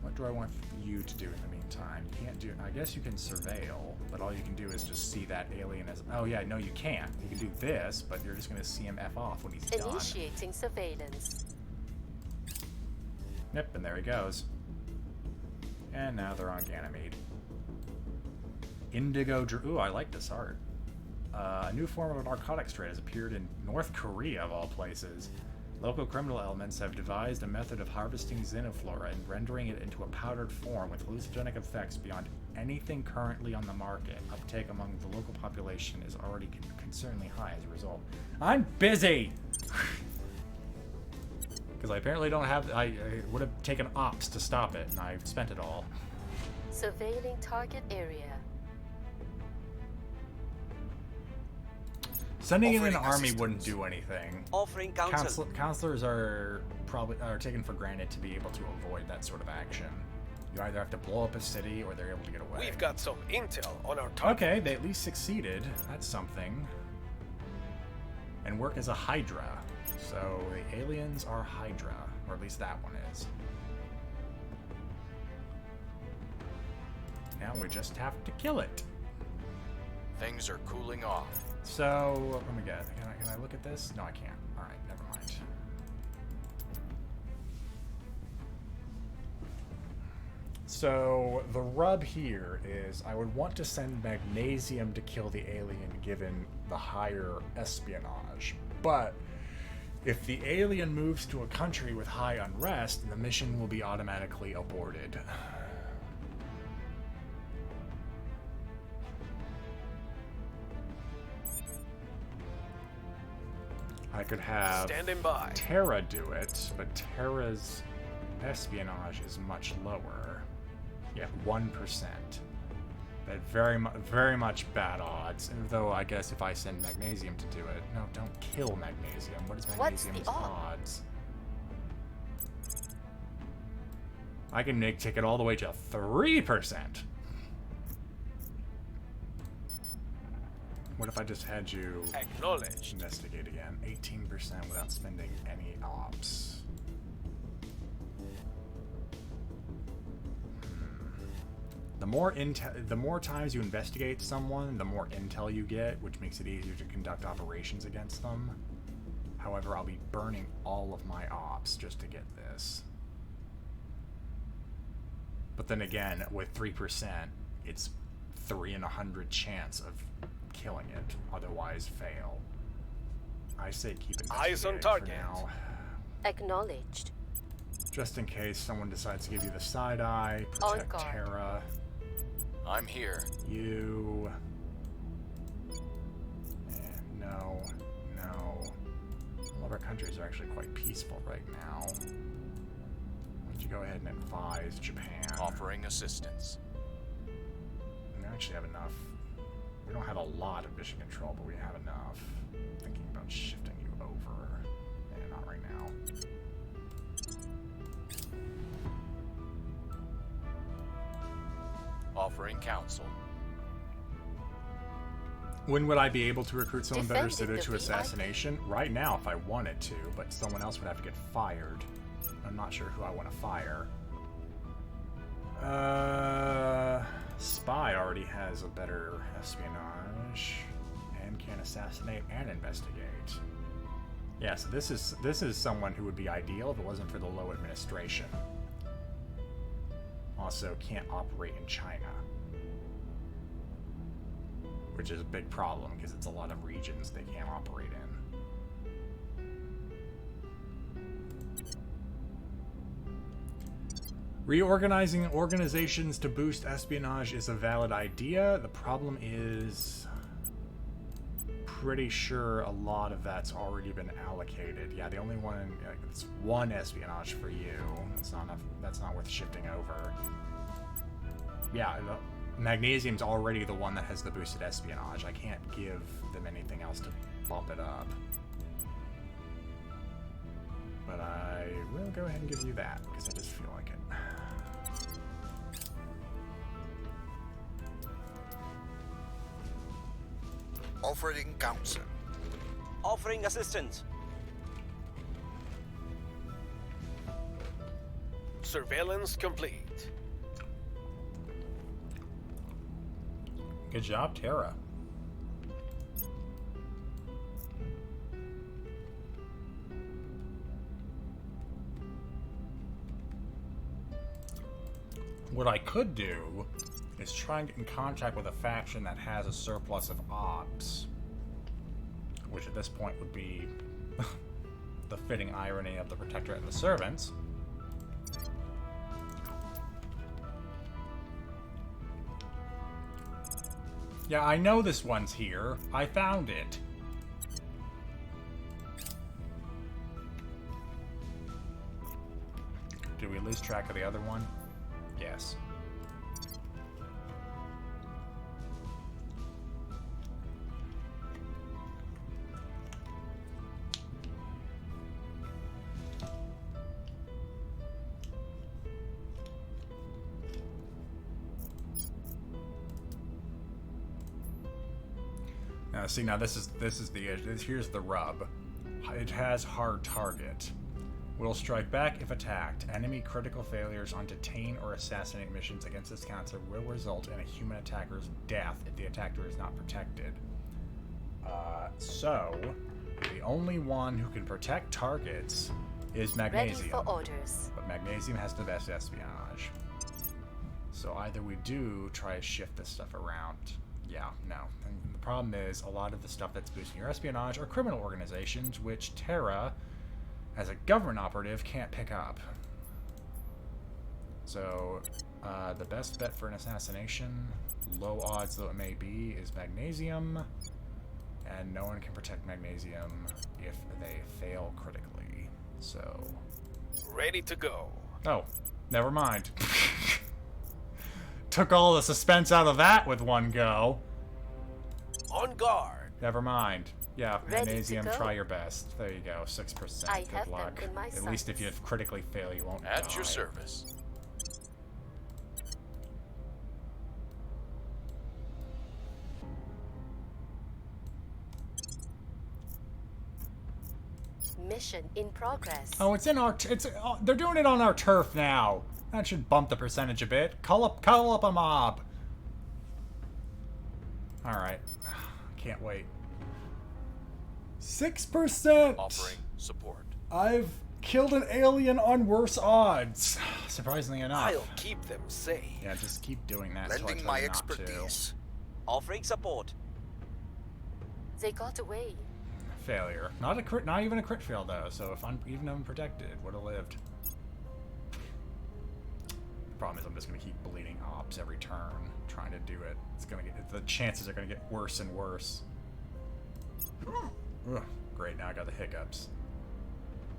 What do I want you to do in the meantime? You can't do... I guess you can surveil, but all you can do is just see that alien as... Oh yeah, no you can't. You can do this, but you're just gonna see him F off when he's done. Initiating surveillance. Yep, and there he goes. And now they're on Ganymede. Indigo... Ooh, I like this art. A new form of a narcotics trade has appeared in North Korea, of all places. Local criminal elements have devised a method of harvesting xenoflora and rendering it into a powdered form with hallucinogenic effects beyond anything currently on the market. Uptake among the local population is already concerningly high as a result. I'm busy! Because I apparently don't have... I would have taken ops to stop it, and I've spent it all. Surveilling target area. Sending in an Offering army assistance. wouldn't do anything. Offering counsel. Counselors are taken for granted to be able to avoid that sort of action. You either have to blow up a city or they're able to get away. We've got some intel on our target. Okay, they at least succeeded. That's something. And work as a Hydra. So the aliens are Hydra, or at least that one is. Now we just have to kill it. Things are cooling off. So, let me get. Can I look at this? No, I can't. All right, never mind. So the rub here is I would want to send magnesium to kill the alien given the higher espionage, but if the alien moves to a country with high unrest, the mission will be automatically aborted. I could have Standing by. Terra do it, but Terra's espionage is much lower. Yeah, 1%. But very much bad odds. Though I guess if I send magnesium to do it, no, don't kill magnesium. What is magnesium's odds? I can take it all the way to 3%. What if I just had you Acknowledged. investigate again? 18% without spending any ops. The more times you investigate someone, the more intel you get, which makes it easier to conduct operations against them. However, I'll be burning all of my ops just to get this. But then again, with 3%, it's 3 in 100 chance of killing it, otherwise fail. I say keep it Eyes on target. now. Acknowledged. Just in case someone decides to give you the side eye, On protect guard. Terra. I'm here. You. No. All of our countries are actually quite peaceful right now. Why'd you go ahead and advise Japan? Offering assistance. We actually have enough. We don't have a lot of mission control, but we have enough. Thinking about shifting you over. Yeah, not right now. Offering counsel. When would I be able to recruit someone better Defending suited to the assassination? Right now, if I wanted to, but someone else would have to get fired. I'm not sure who I want to fire. Spy already has a better espionage and can assassinate and investigate. Yeah, so this is someone who would be ideal if it wasn't for the low administration. Also, can't operate in China, which is a big problem because it's a lot of regions they can't operate in. Reorganizing organizations to boost espionage is a valid idea. The problem is, pretty sure a lot of that's already been allocated. Yeah, the only one, it's one espionage for you. That's not enough. That's not worth shifting over. Yeah, Magnesium's already the one that has the boosted espionage. I can't give them anything else to bump it up. But I will go ahead and give you that, because I just feel like it. Offering counsel. Offering assistance. Surveillance complete. Good job, Terra. What I could do is try and get in contact with a faction that has a surplus of ops, which at this point would be the fitting irony of the Protectorate and the Servants. Yeah, I know this one's here. I found it. Did we lose track of the other one? Yes. See, now this is the here's the rub. It has hard target. Will strike back if attacked. Enemy critical failures on detain or assassinate missions against this counter will result in a human attacker's death if the attacker is not protected. So the only one who can protect targets is Magnesium. Ready for orders. But Magnesium has the best espionage. So either we do try to shift this stuff around. Yeah, no. And the problem is a lot of the stuff that's boosting your espionage are criminal organizations, which Terra, as a government operative, can't pick up. So the best bet for an assassination, low odds though it may be, is Magnesium. And no one can protect Magnesium if they fail critically. So... Ready to go. Oh, never mind. Took all the suspense out of that with one go. On guard. Never mind. Yeah, Ready Magnesium, to go? try your best. There you go, 6%. I Good have them luck. in my At least if you sights. critically fail, you won't At die. your service. Mission in progress. Oh, it's in our... they're doing it on our turf now. That should bump the percentage a bit. Call up a mob. Alright. Can't wait. 6%! Offering support. I've killed an alien on worse odds. Surprisingly enough. I'll keep them safe. Yeah, just keep doing that. till I Lending tell my you not to. expertise. Offering support. They got away. Failure. Not a crit. Not even a crit fail though. So if even unprotected, would have lived. The problem is I'm just gonna keep bleeding ops every turn, trying to do it. It's gonna get. The chances are gonna get worse and worse. Ugh, great. Now I got the hiccups.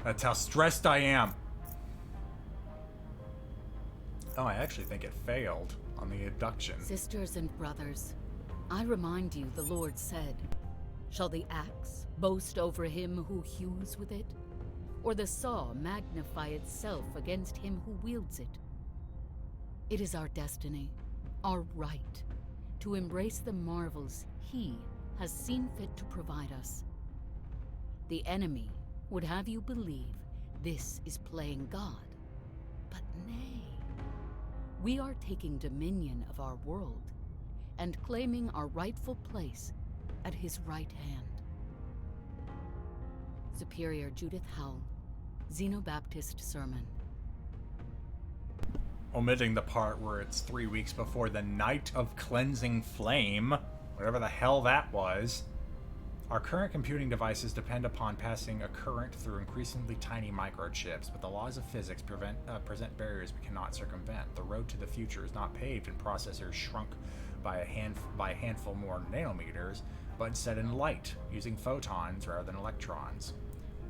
That's how stressed I am. Oh, I actually think it failed on the abduction. Sisters and brothers, I remind you the Lord said, "Shall the axe boast over him who hews with it? Or the saw magnify itself against him who wields it?" It is our destiny, our right, to embrace the marvels He has seen fit to provide us. The enemy would have you believe this is playing God, but nay. We are taking dominion of our world and claiming our rightful place at His right hand. Superior Judith Howell, Xenobaptist Sermon. Omitting the part where it's 3 weeks before the Night of Cleansing Flame, whatever the hell that was. Our current computing devices depend upon passing a current through increasingly tiny microchips, but the laws of physics present barriers we cannot circumvent. The road to the future is not paved in processors shrunk by a handful more nanometers, but instead in light, using photons rather than electrons.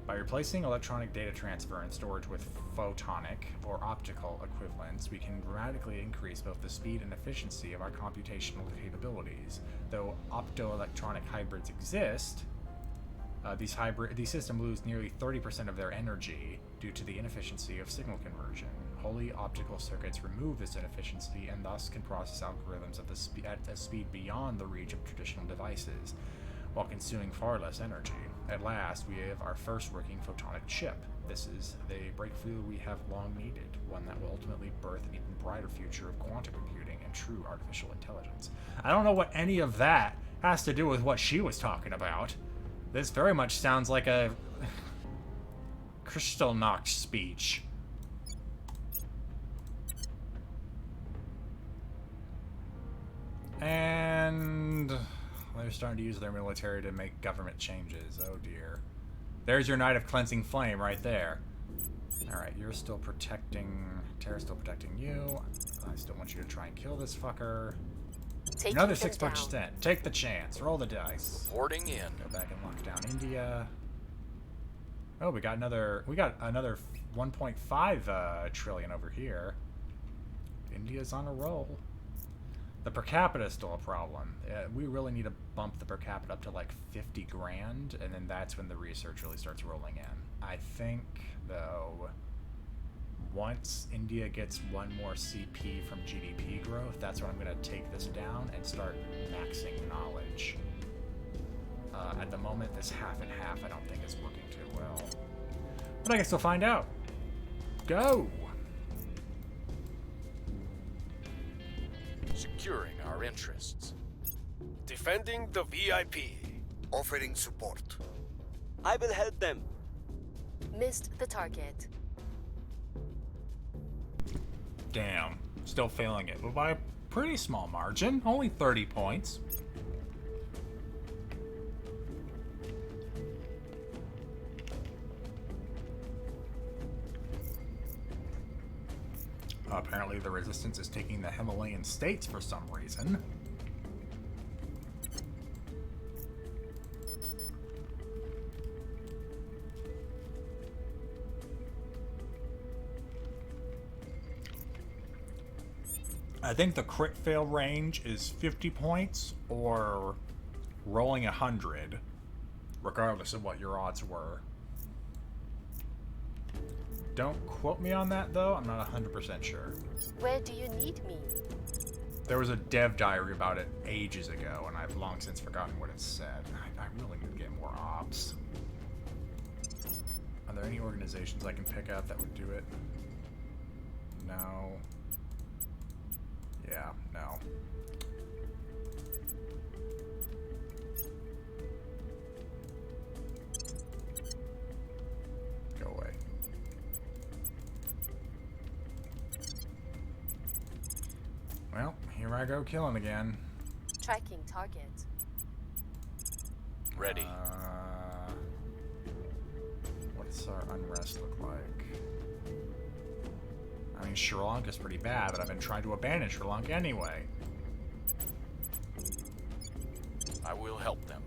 By replacing electronic data transfer and storage with photonic or optical equivalents, we can dramatically increase both the speed and efficiency of our computational capabilities. Though optoelectronic hybrids exist, these systems lose nearly 30% of their energy due to the inefficiency of signal conversion. Wholly optical circuits remove this inefficiency and thus can process algorithms at a speed beyond the reach of traditional devices, while consuming far less energy. At last, we have our first working photonic chip. This is the breakthrough we have long needed, one that will ultimately birth an even brighter future of quantum computing and true artificial intelligence. I don't know what any of that has to do with what she was talking about. This very much sounds like a Kristallnacht speech. And they're starting to use their military to make government changes. Oh dear. There's your Night of Cleansing Flame right there. Alright, you're still protecting... Terra's still protecting you. I still want you to try and kill this fucker. Another 6%. Take the chance. Roll the dice. Reporting in. Go back and lock down India. Oh, we got another 1.5 trillion over here. India's on a roll. The per capita is still a problem. We really need to bump the per capita up to like 50 grand, and then that's when the research really starts rolling in. I think, though, once India gets one more CP from GDP growth, that's when I'm going to take this down and start maxing knowledge. At the moment, this half and half I don't think is working too well. But I guess we'll find out. Go! Securing our interests. Defending the VIP. Offering support. I will help them. Missed the target. Damn. Still failing it, but by a pretty small margin. Only 30 points. Apparently the resistance is taking the Himalayan states for some reason. I think the crit fail range is 50 points or rolling 100, regardless of what your odds were. Don't quote me on that, though. I'm not 100% sure. Where do you need me? There was a dev diary about it ages ago, and I've long since forgotten what it said. I really need to get more ops. Are there any organizations I can pick up that would do it? No. Yeah, no. Go away. Well, here I go killing again. Tracking target. Ready. What's our unrest look like? I mean, Sri Lanka's pretty bad, but I've been trying to abandon Sri Lanka anyway. I will help them.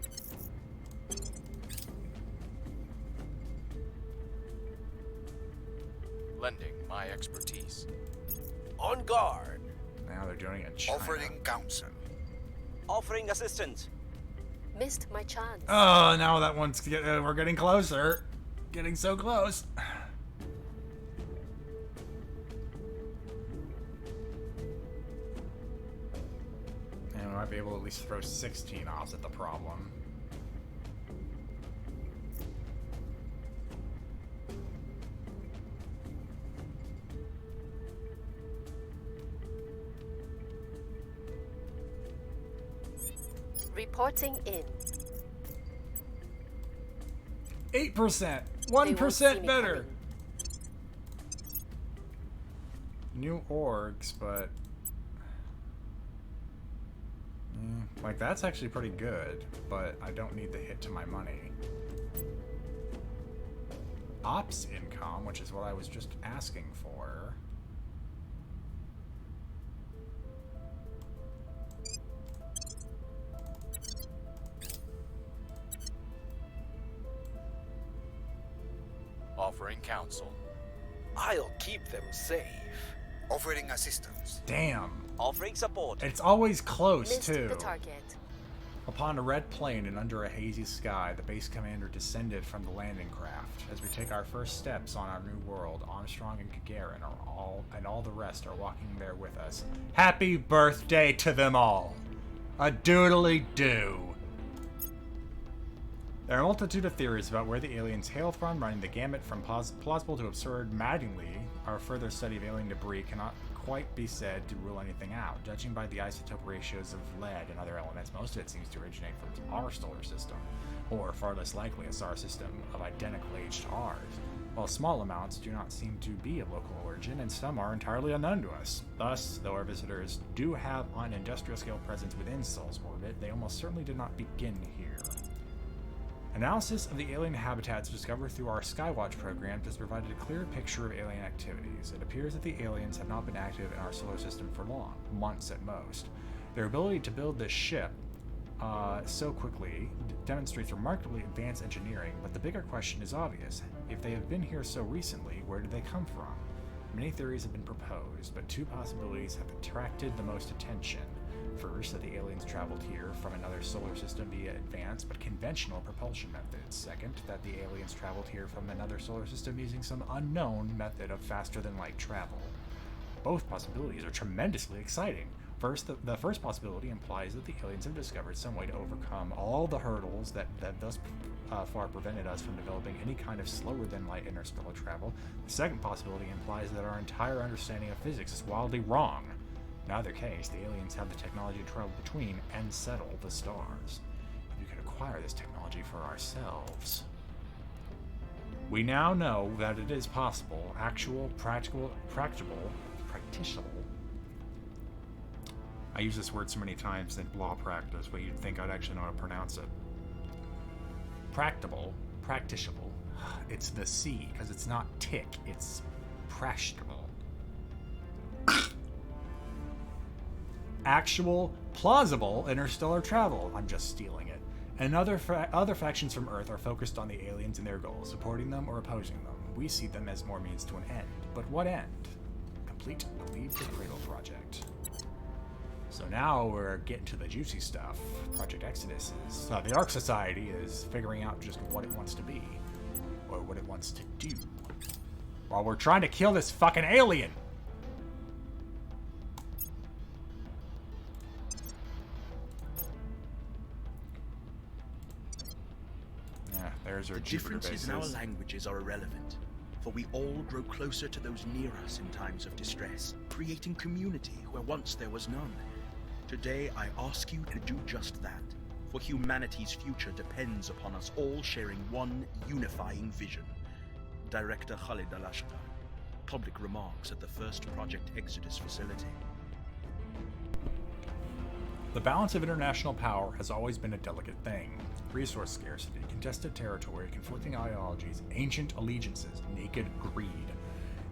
Lending my expertise. On guard. Now they're doing it in China. Offering counsel. Offering assistance. Missed my chance. Oh, now that one's we're getting closer. Getting so close. And we might be able to at least throw 16 offs at the problem. Reporting in. 8%. They won't see 1% me better. coming. New orgs, but like that's actually pretty good, but I don't need the hit to my money. Ops income, which is what I was just asking for. Offering counsel. I'll keep them safe. Offering assistance. Damn. Offering support. It's always close, Missed too. the target. Upon a red plain and under a hazy sky, the base commander descended from the landing craft. As we take our first steps on our new world, Armstrong and Gagarin and all the rest are walking there with us. Happy birthday to them all! A doodly-doo! There are a multitude of theories about where the aliens hail from, running the gamut from plausible to absurd. Maddeningly, our further study of alien debris cannot quite be said to rule anything out. Judging by the isotope ratios of lead and other elements, most of it seems to originate from our solar system, or far less likely a star system of identical age to ours, while small amounts do not seem to be of local origin, and some are entirely unknown to us. Thus, though our visitors do have an industrial scale presence within Sol's orbit, they almost certainly did not begin here. Analysis of the alien habitats discovered through our Skywatch program has provided a clear picture of alien activities. It appears that the aliens have not been active in our solar system for long, months at most. Their ability to build this ship so quickly demonstrates remarkably advanced engineering, but the bigger question is obvious. If they have been here so recently, where did they come from? Many theories have been proposed, but two possibilities have attracted the most attention. First, that the aliens traveled here from another solar system via advanced but conventional propulsion methods. Second, that the aliens traveled here from another solar system using some unknown method of faster-than-light travel. Both possibilities are tremendously exciting. First, the first possibility implies that the aliens have discovered some way to overcome all the hurdles that thus far prevented us from developing any kind of slower-than-light interstellar travel. The second possibility implies that our entire understanding of physics is wildly wrong. In either case, the aliens have the technology to travel between and settle the stars. We could acquire this technology for ourselves. We now know that it is possible, actual, practicable. I use this word so many times in law practice, but you'd think I'd actually know how to pronounce it. Practicable. It's the C, because it's not tick, it's practicable. Actual, plausible interstellar travel. I'm just stealing it. And other factions from Earth are focused on the aliens and their goals, supporting them or opposing them. We see them as more means to an end. But what end? Complete the Leave the Cradle project. So now we're getting to the juicy stuff. Project Exodus is... the Ark Society is figuring out just what it wants to be. Or what it wants to do. While we're trying to kill this fucking alien! There's our the Jupiter differences in our bases. languages are irrelevant, for we all grow closer to those near us in times of distress, creating community where once there was none. Today, I ask you to do just that, for humanity's future depends upon us all sharing one unifying vision. Director Khalid Al-Ashqar. Public remarks at the first Project Exodus facility. The balance of international power has always been a delicate thing. Resource scarcity, contested territory, conflicting ideologies, ancient allegiances, naked greed.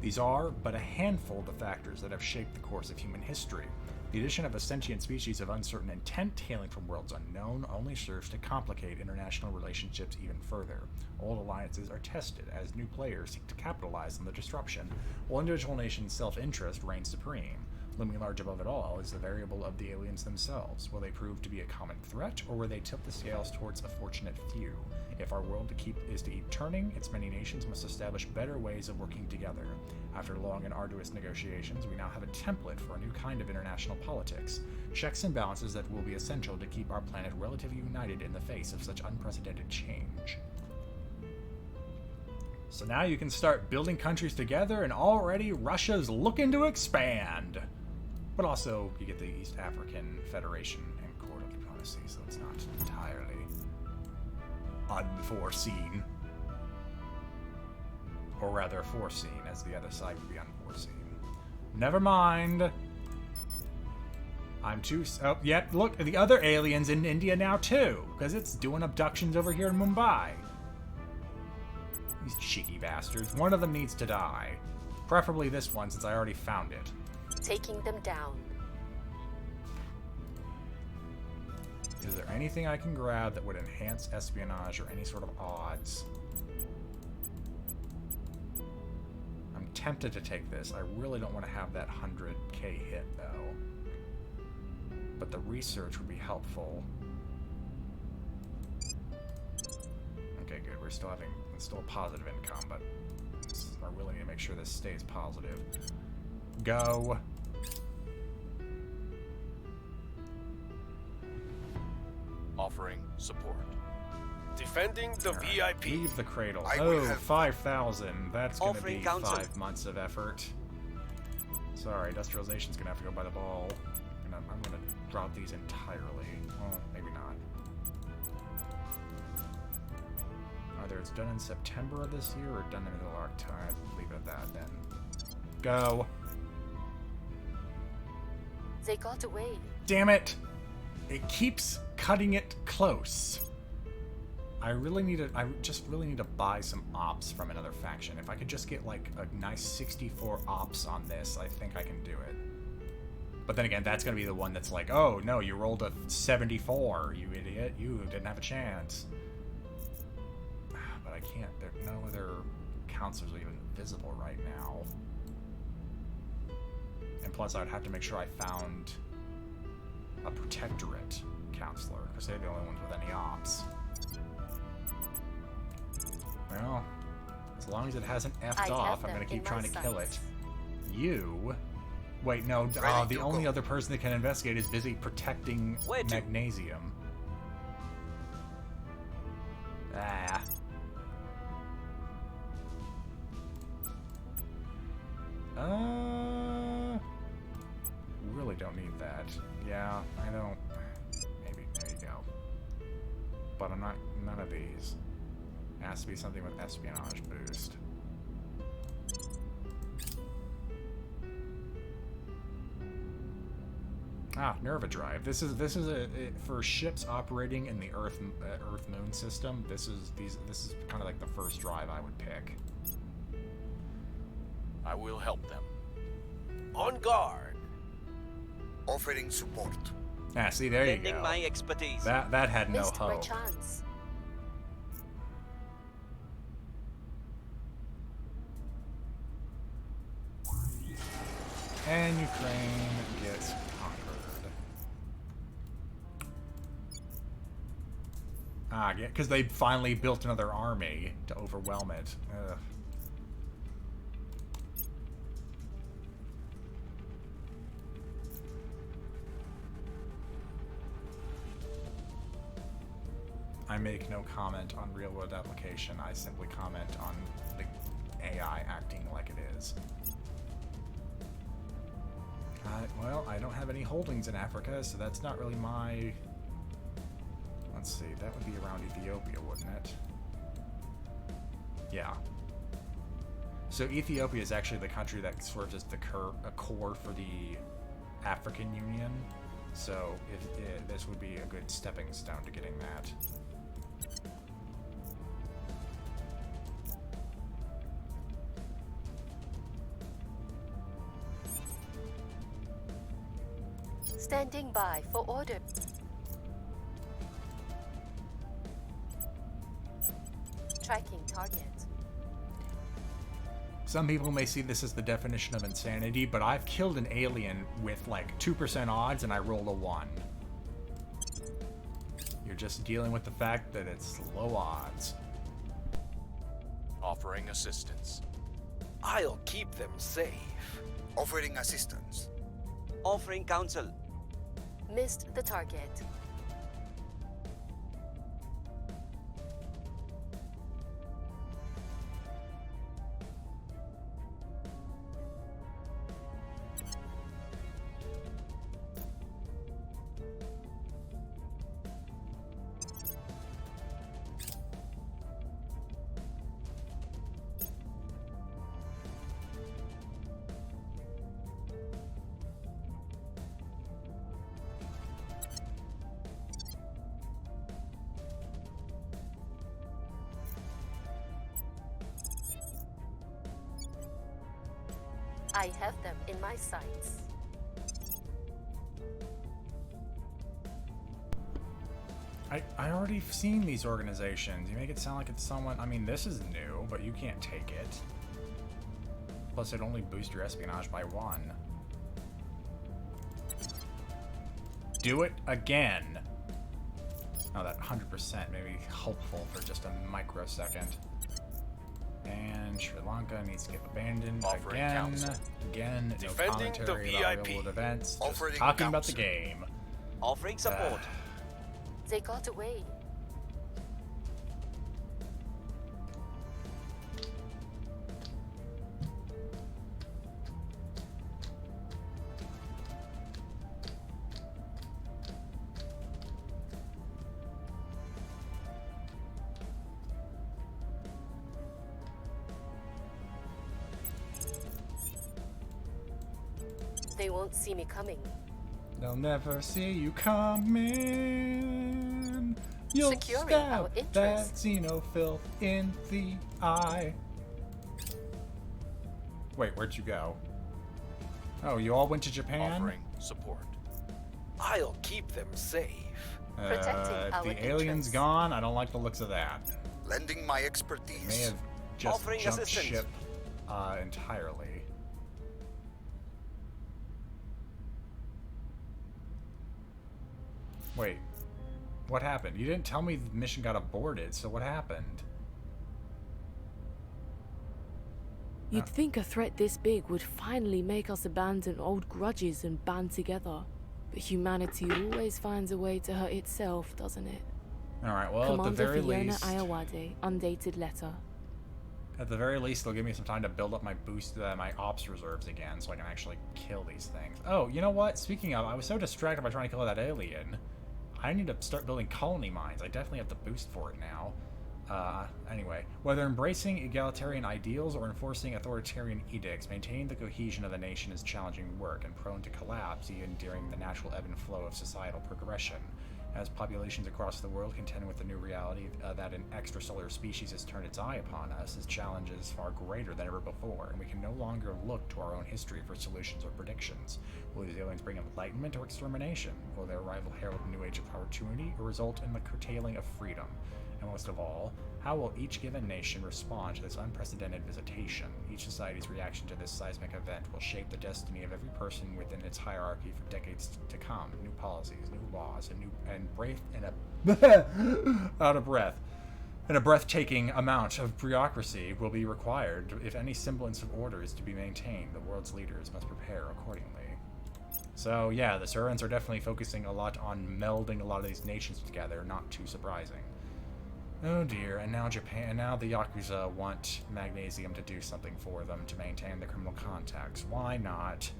These are but a handful of the factors that have shaped the course of human history. The addition of a sentient species of uncertain intent hailing from worlds unknown only serves to complicate international relationships even further. Old alliances are tested as new players seek to capitalize on the disruption, while individual nations' self-interest reigns supreme. Looming large above it all is the variable of the aliens themselves. Will they prove to be a common threat, or will they tip the scales towards a fortunate few? If our world is to keep turning, its many nations must establish better ways of working together. After long and arduous negotiations, we now have a template for a new kind of international politics. Checks and balances that will be essential to keep our planet relatively united in the face of such unprecedented change. So now you can start building countries together, and already Russia's looking to expand. But also, you get the East African Federation and Court of Diplomacy, so it's not entirely unforeseen. Or rather, foreseen, as the other side would be unforeseen. Never mind. I'm too... Oh, yep, look, the other alien's in India now, too, because it's doing abductions over here in Mumbai. These cheeky bastards. One of them needs to die. Preferably this one, since I already found it. Taking them down. Is there anything I can grab that would enhance espionage or any sort of odds? I'm tempted to take this. I really don't want to have that 100k hit, though. But the research would be helpful. Okay, good. We're still having... It's still a positive income, but I really need to make sure this stays positive. Go. Offering support. Defending the VIP. Leave the cradle. I Oh, will have 5,000. That's going to be Offering counsel. 5 months of effort. Sorry, industrialization's going to have to go by the ball. I'm going to drop these entirely. Well, maybe not. Either it's done in September of this year or done in the Ark time. Leave it at that then. Go. They got away. Damn it! It keeps cutting it close. I just really need to buy some ops from another faction. If I could just get like a nice 64 ops on this, I think I can do it. But then again, that's gonna be the one that's like, oh no, you rolled a 74, you idiot. You didn't have a chance. But I can't, no other counselors are even visible right now. And plus, I would have to make sure I found a protectorate counselor, because they're the only ones with any ops. Well, as long as it hasn't effed off, I'm going to keep trying to kill it. You... Wait, no, the only other person that can investigate is busy protecting magnesium. Ah. Really don't need that. Yeah, I don't. Maybe, there you go. But I'm not, none of these. It has to be something with espionage boost. Nerva drive. This is for ships operating in the Earth Moon system. This is kind of like the first drive I would pick. I will help them. On guard. Offering support. See, there you Lending go. my expertise. That had no Missed my hope. chance. And Ukraine gets conquered. Yeah, because they finally built another army to overwhelm it. Ugh. I make no comment on real-world application. I simply comment on the AI acting like it is. Well, I don't have any holdings in Africa, so that's not really my... Let's see, that would be around Ethiopia, wouldn't it? Yeah. So Ethiopia is actually the country that serves as the core for the African Union. So this would be a good stepping stone to getting that. Standing by for order. Tracking target. Some people may see this as the definition of insanity, but I've killed an alien with like 2% odds and I rolled a 1. You're just dealing with the fact that it's low odds. Offering assistance. I'll keep them safe. Offering assistance. Offering counsel. Missed the target. I have them in my sights. I already seen these organizations. You make it sound like it's someone... I mean, this is new, but you can't take it. Plus, it only boosts your espionage by 1. Do it again! Oh, that 100% may be helpful for just a microsecond. And Sri Lanka needs to get abandoned again. Again, no Defending commentary the about VIP. real-world events. Just Offering talking about the counsel. game. Offering support. They got away. They won't see me coming. They'll never see you coming. You'll Securing our stab that interests. xenophil in the eye. Wait, where'd you go? Oh, you all went to Japan? Offering support. I'll keep them safe. Protecting If our the alien's interests. gone, I don't like the looks of that. Lending my May expertise. have just Offering jumped assistance. ship entirely. Wait, what happened? You didn't tell me the mission got aborted, so what happened? You'd think a threat this big would finally make us abandon old grudges and band together. But humanity always finds a way to hurt itself, doesn't it? Alright, well, Commander at the very Fiona least... Ayawade, undated letter. At the very least, they'll give me some time to build up my my ops reserves again, so I can actually kill these things. Oh, you know what? Speaking of, I was so distracted by trying to kill that alien. I need to start building colony mines. I definitely have the boost for it now. Anyway, whether embracing egalitarian ideals or enforcing authoritarian edicts, maintaining the cohesion of the nation is challenging work and prone to collapse even during the natural ebb and flow of societal progression. As populations across the world contend with the new reality that an extrasolar species has turned its eye upon us, this challenge is far greater than ever before, and we can no longer look to our own history for solutions or predictions. Will these aliens bring enlightenment or extermination? Will their arrival herald a new age of opportunity or result in the curtailing of freedom? And most of all, how will each given nation respond to this unprecedented visitation? Each society's reaction to this seismic event will shape the destiny of every person within its hierarchy for decades to come. New policies, new laws, a breathtaking amount of bureaucracy will be required if any semblance of order is to be maintained. The world's leaders must prepare accordingly. So yeah, the Surans are definitely focusing a lot on melding a lot of these nations together, not too surprising. Oh dear, and now Japan, now the Yakuza want magnesium to do something for them to maintain the criminal contacts. Why not?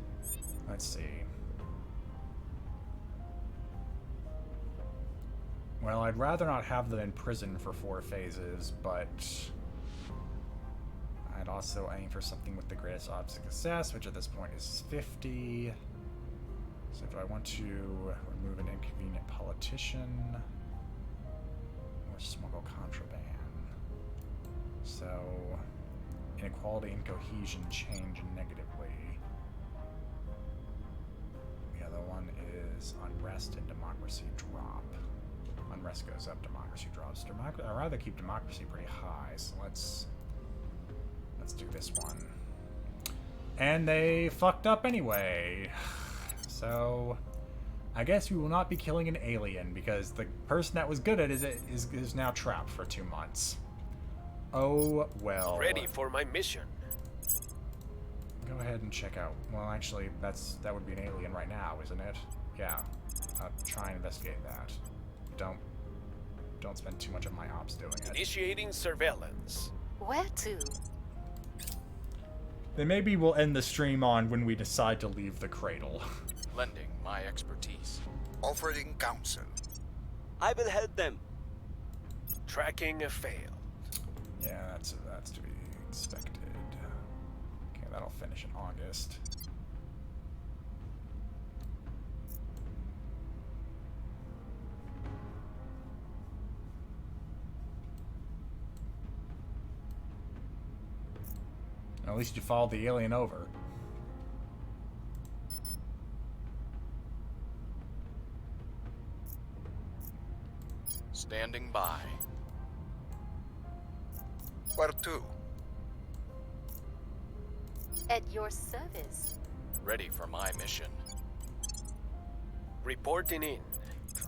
Let's see. Well, I'd rather not have them in prison for 4 phases, but I'd also aim for something with the greatest odds of success, which at this point is 50. So do I want to remove an inconvenient politician? Or smuggle contraband? So, inequality and cohesion change negatively. The other one is unrest and democracy drop. Unrest goes up, democracy drops. I'd rather keep democracy pretty high, so let's do this one. And they fucked up anyway. So I guess we will not be killing an alien because the person that was good at it is now trapped for 2 months. Oh well. Ready for my mission. Go ahead and check out. Well, actually, that would be an alien right now, isn't it? Yeah. Try and investigate that. Don't spend too much of my ops doing it. Initiating surveillance. Where to? Then maybe we'll end the stream on when we decide to leave the cradle. Lending my expertise. Offering counsel. I will help them. Tracking failed. Yeah, that's to be expected. Okay, that'll finish in August. At least you followed the alien over. Standing by. Where to? At your service. Ready for my mission. Reporting in.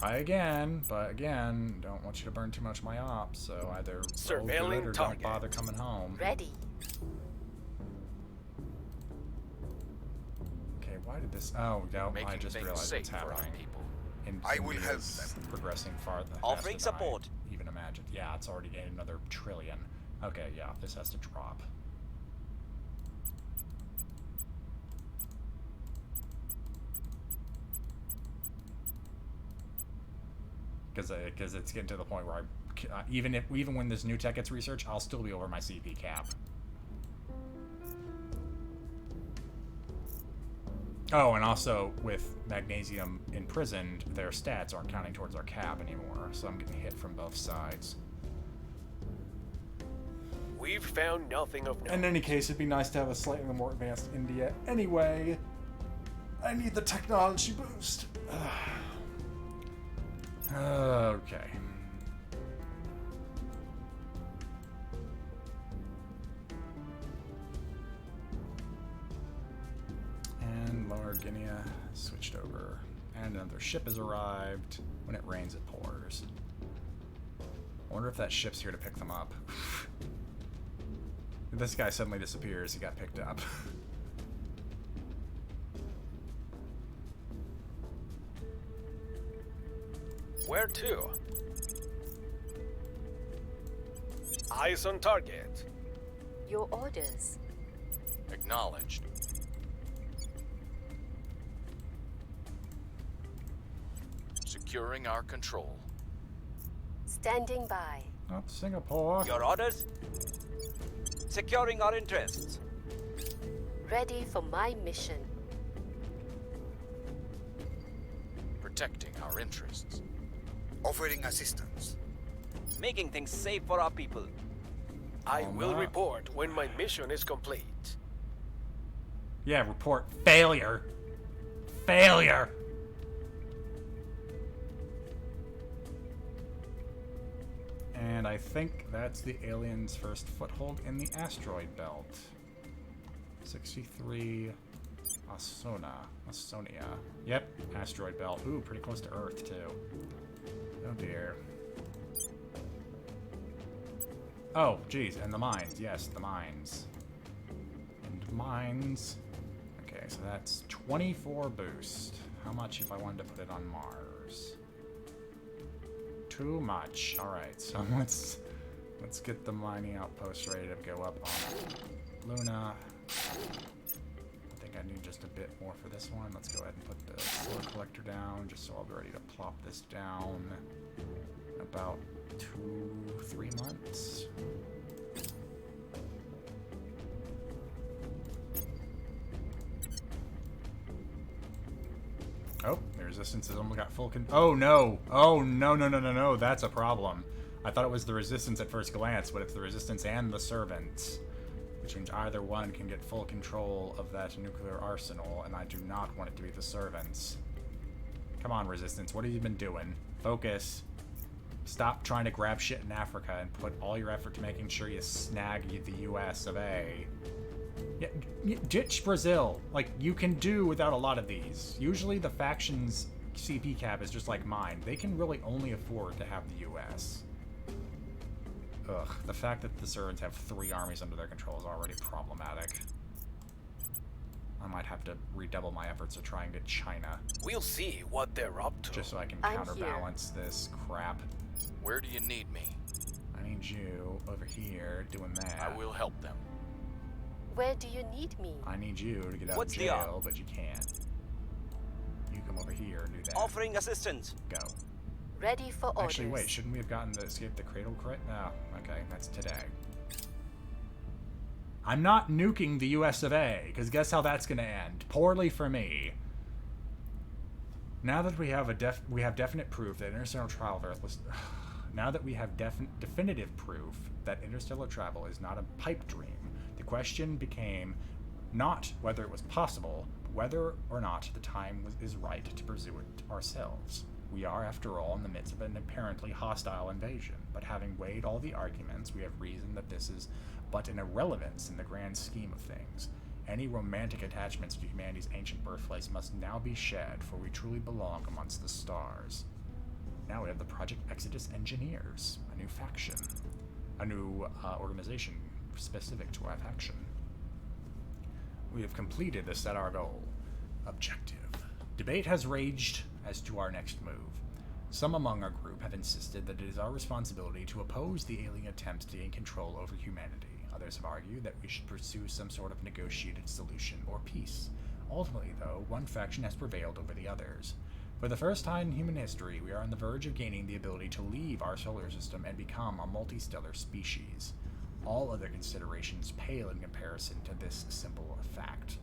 Try again, but again, don't want you to burn too much of my ops, so either roll Surveilling good or target. don't bother coming home. Ready. Okay, why did this... Oh, no, I Making just things realized safe what's for our happening. people. I will help India's them. progressing farther. Offering faster than I support. even imagined. Yeah, it's already gained another 1 trillion. Okay, yeah, this has to drop. Because it's getting to the point where even when this new tech gets researched, I'll still be over my CP cap. Oh, and also with magnesium imprisoned, their stats aren't counting towards our cap anymore, so I'm getting hit from both sides. We've found nothing of note. In any case, it'd be nice to have a slightly more advanced India. Anyway, I need the technology boost. Okay. And Lower Guinea switched over. And another ship has arrived. When it rains, it pours. I wonder if that ship's here to pick them up. If this guy suddenly disappears, he got picked up. Where to? Eyes on target. Your orders. Acknowledged. Securing our control. Standing by. Oh, Singapore. Your orders? Securing our interests. Ready for my mission. Protecting our interests. Offering assistance. Making things safe for our people. I will report when my mission is complete. Yeah, report failure. Failure. And I think that's the alien's first foothold in the asteroid belt. 63 Asonia. Yep, asteroid belt. Ooh, pretty close to Earth, too. Oh dear. Oh, geez, and the mines. Yes, the mines. And mines. Okay, so that's 24 boost. How much if I wanted to put it on Mars? Too much. Alright, so let's get the mining outpost ready to go up on Luna. I think I need just a bit more for this one. Let's go ahead and put the solar collector down, just so I'll be ready to plop this down in about 2-3 months. Oh, the resistance has almost got full oh no! Oh no, that's a problem. I thought it was the resistance at first glance, but it's the resistance and the servants. Which means either one can get full control of that nuclear arsenal, and I do not want it to be the servants. Come on, Resistance. What have you been doing? Focus. Stop trying to grab shit in Africa and put all your effort to making sure you snag the US of A. Yeah, ditch Brazil. Like, you can do without a lot of these. Usually the faction's CP cap is just like mine. They can really only afford to have the US. Ugh, the fact that the Surans have 3 armies under their control is already problematic. I might have to redouble my efforts to try and get China. We'll see what they're up to. Just so I can I'm counterbalance this crap. Where do you need me? I need you over here doing that. I will help them. Where do you need me? I need you to get out What's of the jail, but you can't. You come over here and do that. Offering assistance. Go. Ready for orders. Actually, wait, shouldn't we have gotten the escape the cradle crit? No, okay, that's today. I'm not nuking the US of A, because guess how that's going to end? Poorly for me. Now that we have definite proof that interstellar travel was... Now that we have definitive proof that interstellar travel is not a pipe dream, the question became not whether it was possible, but whether or not the time is right to pursue it ourselves. We are, after all, in the midst of an apparently hostile invasion, but having weighed all the arguments, we have reasoned that this is but an irrelevance in the grand scheme of things. Any romantic attachments to humanity's ancient birthplace must now be shed, for we truly belong amongst the stars. Now we have the Project Exodus Engineers, a new faction, a new organization specific to our faction. We have completed the set our goal. Objective. Debate has raged as to our next move. Some among our group have insisted that it is our responsibility to oppose the alien attempts to gain control over humanity. Others have argued that we should pursue some sort of negotiated solution or peace. Ultimately, though, one faction has prevailed over the others. For the first time in human history, we are on the verge of gaining the ability to leave our solar system and become a multistellar species. All other considerations pale in comparison to this simple fact.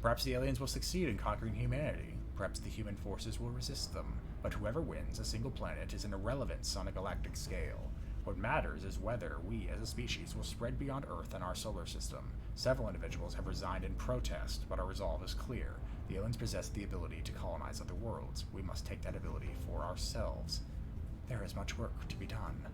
Perhaps the aliens will succeed in conquering humanity. Perhaps the human forces will resist them. But whoever wins a single planet is an irrelevance on a galactic scale. What matters is whether we, as a species, will spread beyond Earth and our solar system. Several individuals have resigned in protest, but our resolve is clear. The aliens possess the ability to colonize other worlds. We must take that ability for ourselves. There is much work to be done.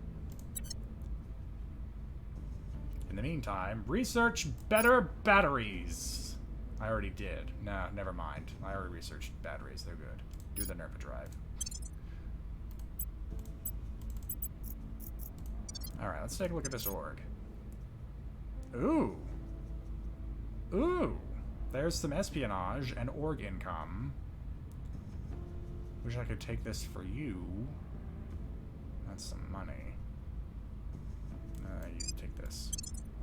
In the meantime, research better batteries. I already did. No, never mind. I already researched batteries. They're good. Do the NERPA drive. Alright, let's take a look at this org. Ooh. Ooh. There's some espionage and org income. Wish I could take this for you. That's some money. You take this.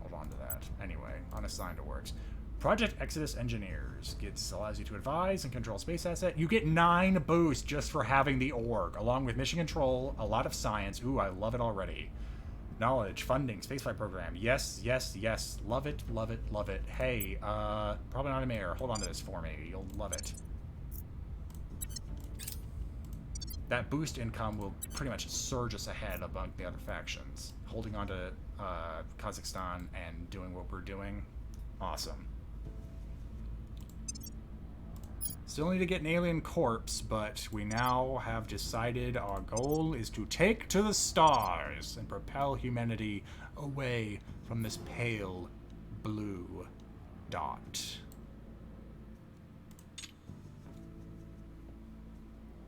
Hold on to that. Anyway, unassigned orgs. Project Exodus Engineers allows you to advise and control space asset. You get 9 boosts just for having the org, along with mission control, a lot of science. Ooh, I love it already. Knowledge, funding, spaceflight program. Yes, yes, yes. Love it, love it, love it. Hey, probably not a mayor. Hold on to this for me. You'll love it. That boost income will pretty much surge us ahead among the other factions. Holding on to Kazakhstan and doing what we're doing. Awesome. Still need to get an alien corpse, but we now have decided our goal is to take to the stars and propel humanity away from this pale blue dot.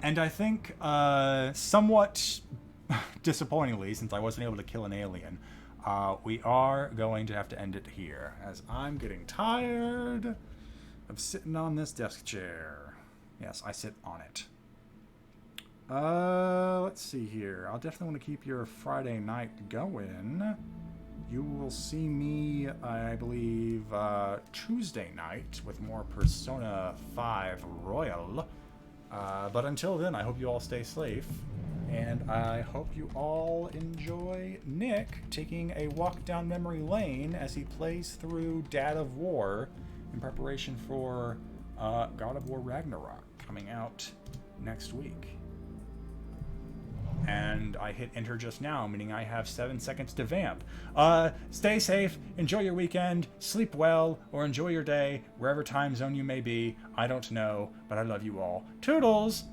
And I think, somewhat disappointingly, since I wasn't able to kill an alien, we are going to have to end it here, as I'm getting tired of sitting on this desk chair. Yes, I sit on it. Let's see here. I'll definitely want to keep your Friday night going. You will see me, I believe, Tuesday night with more Persona 5 Royal. But until then, I hope you all stay safe. And I hope you all enjoy Nick taking a walk down memory lane as he plays through Dad of War in preparation for God of War Ragnarok coming out next week. And I hit enter just now, meaning I have 7 seconds to vamp. Stay safe, enjoy your weekend, sleep well, or enjoy your day, wherever time zone you may be. I don't know, but I love you all. Toodles!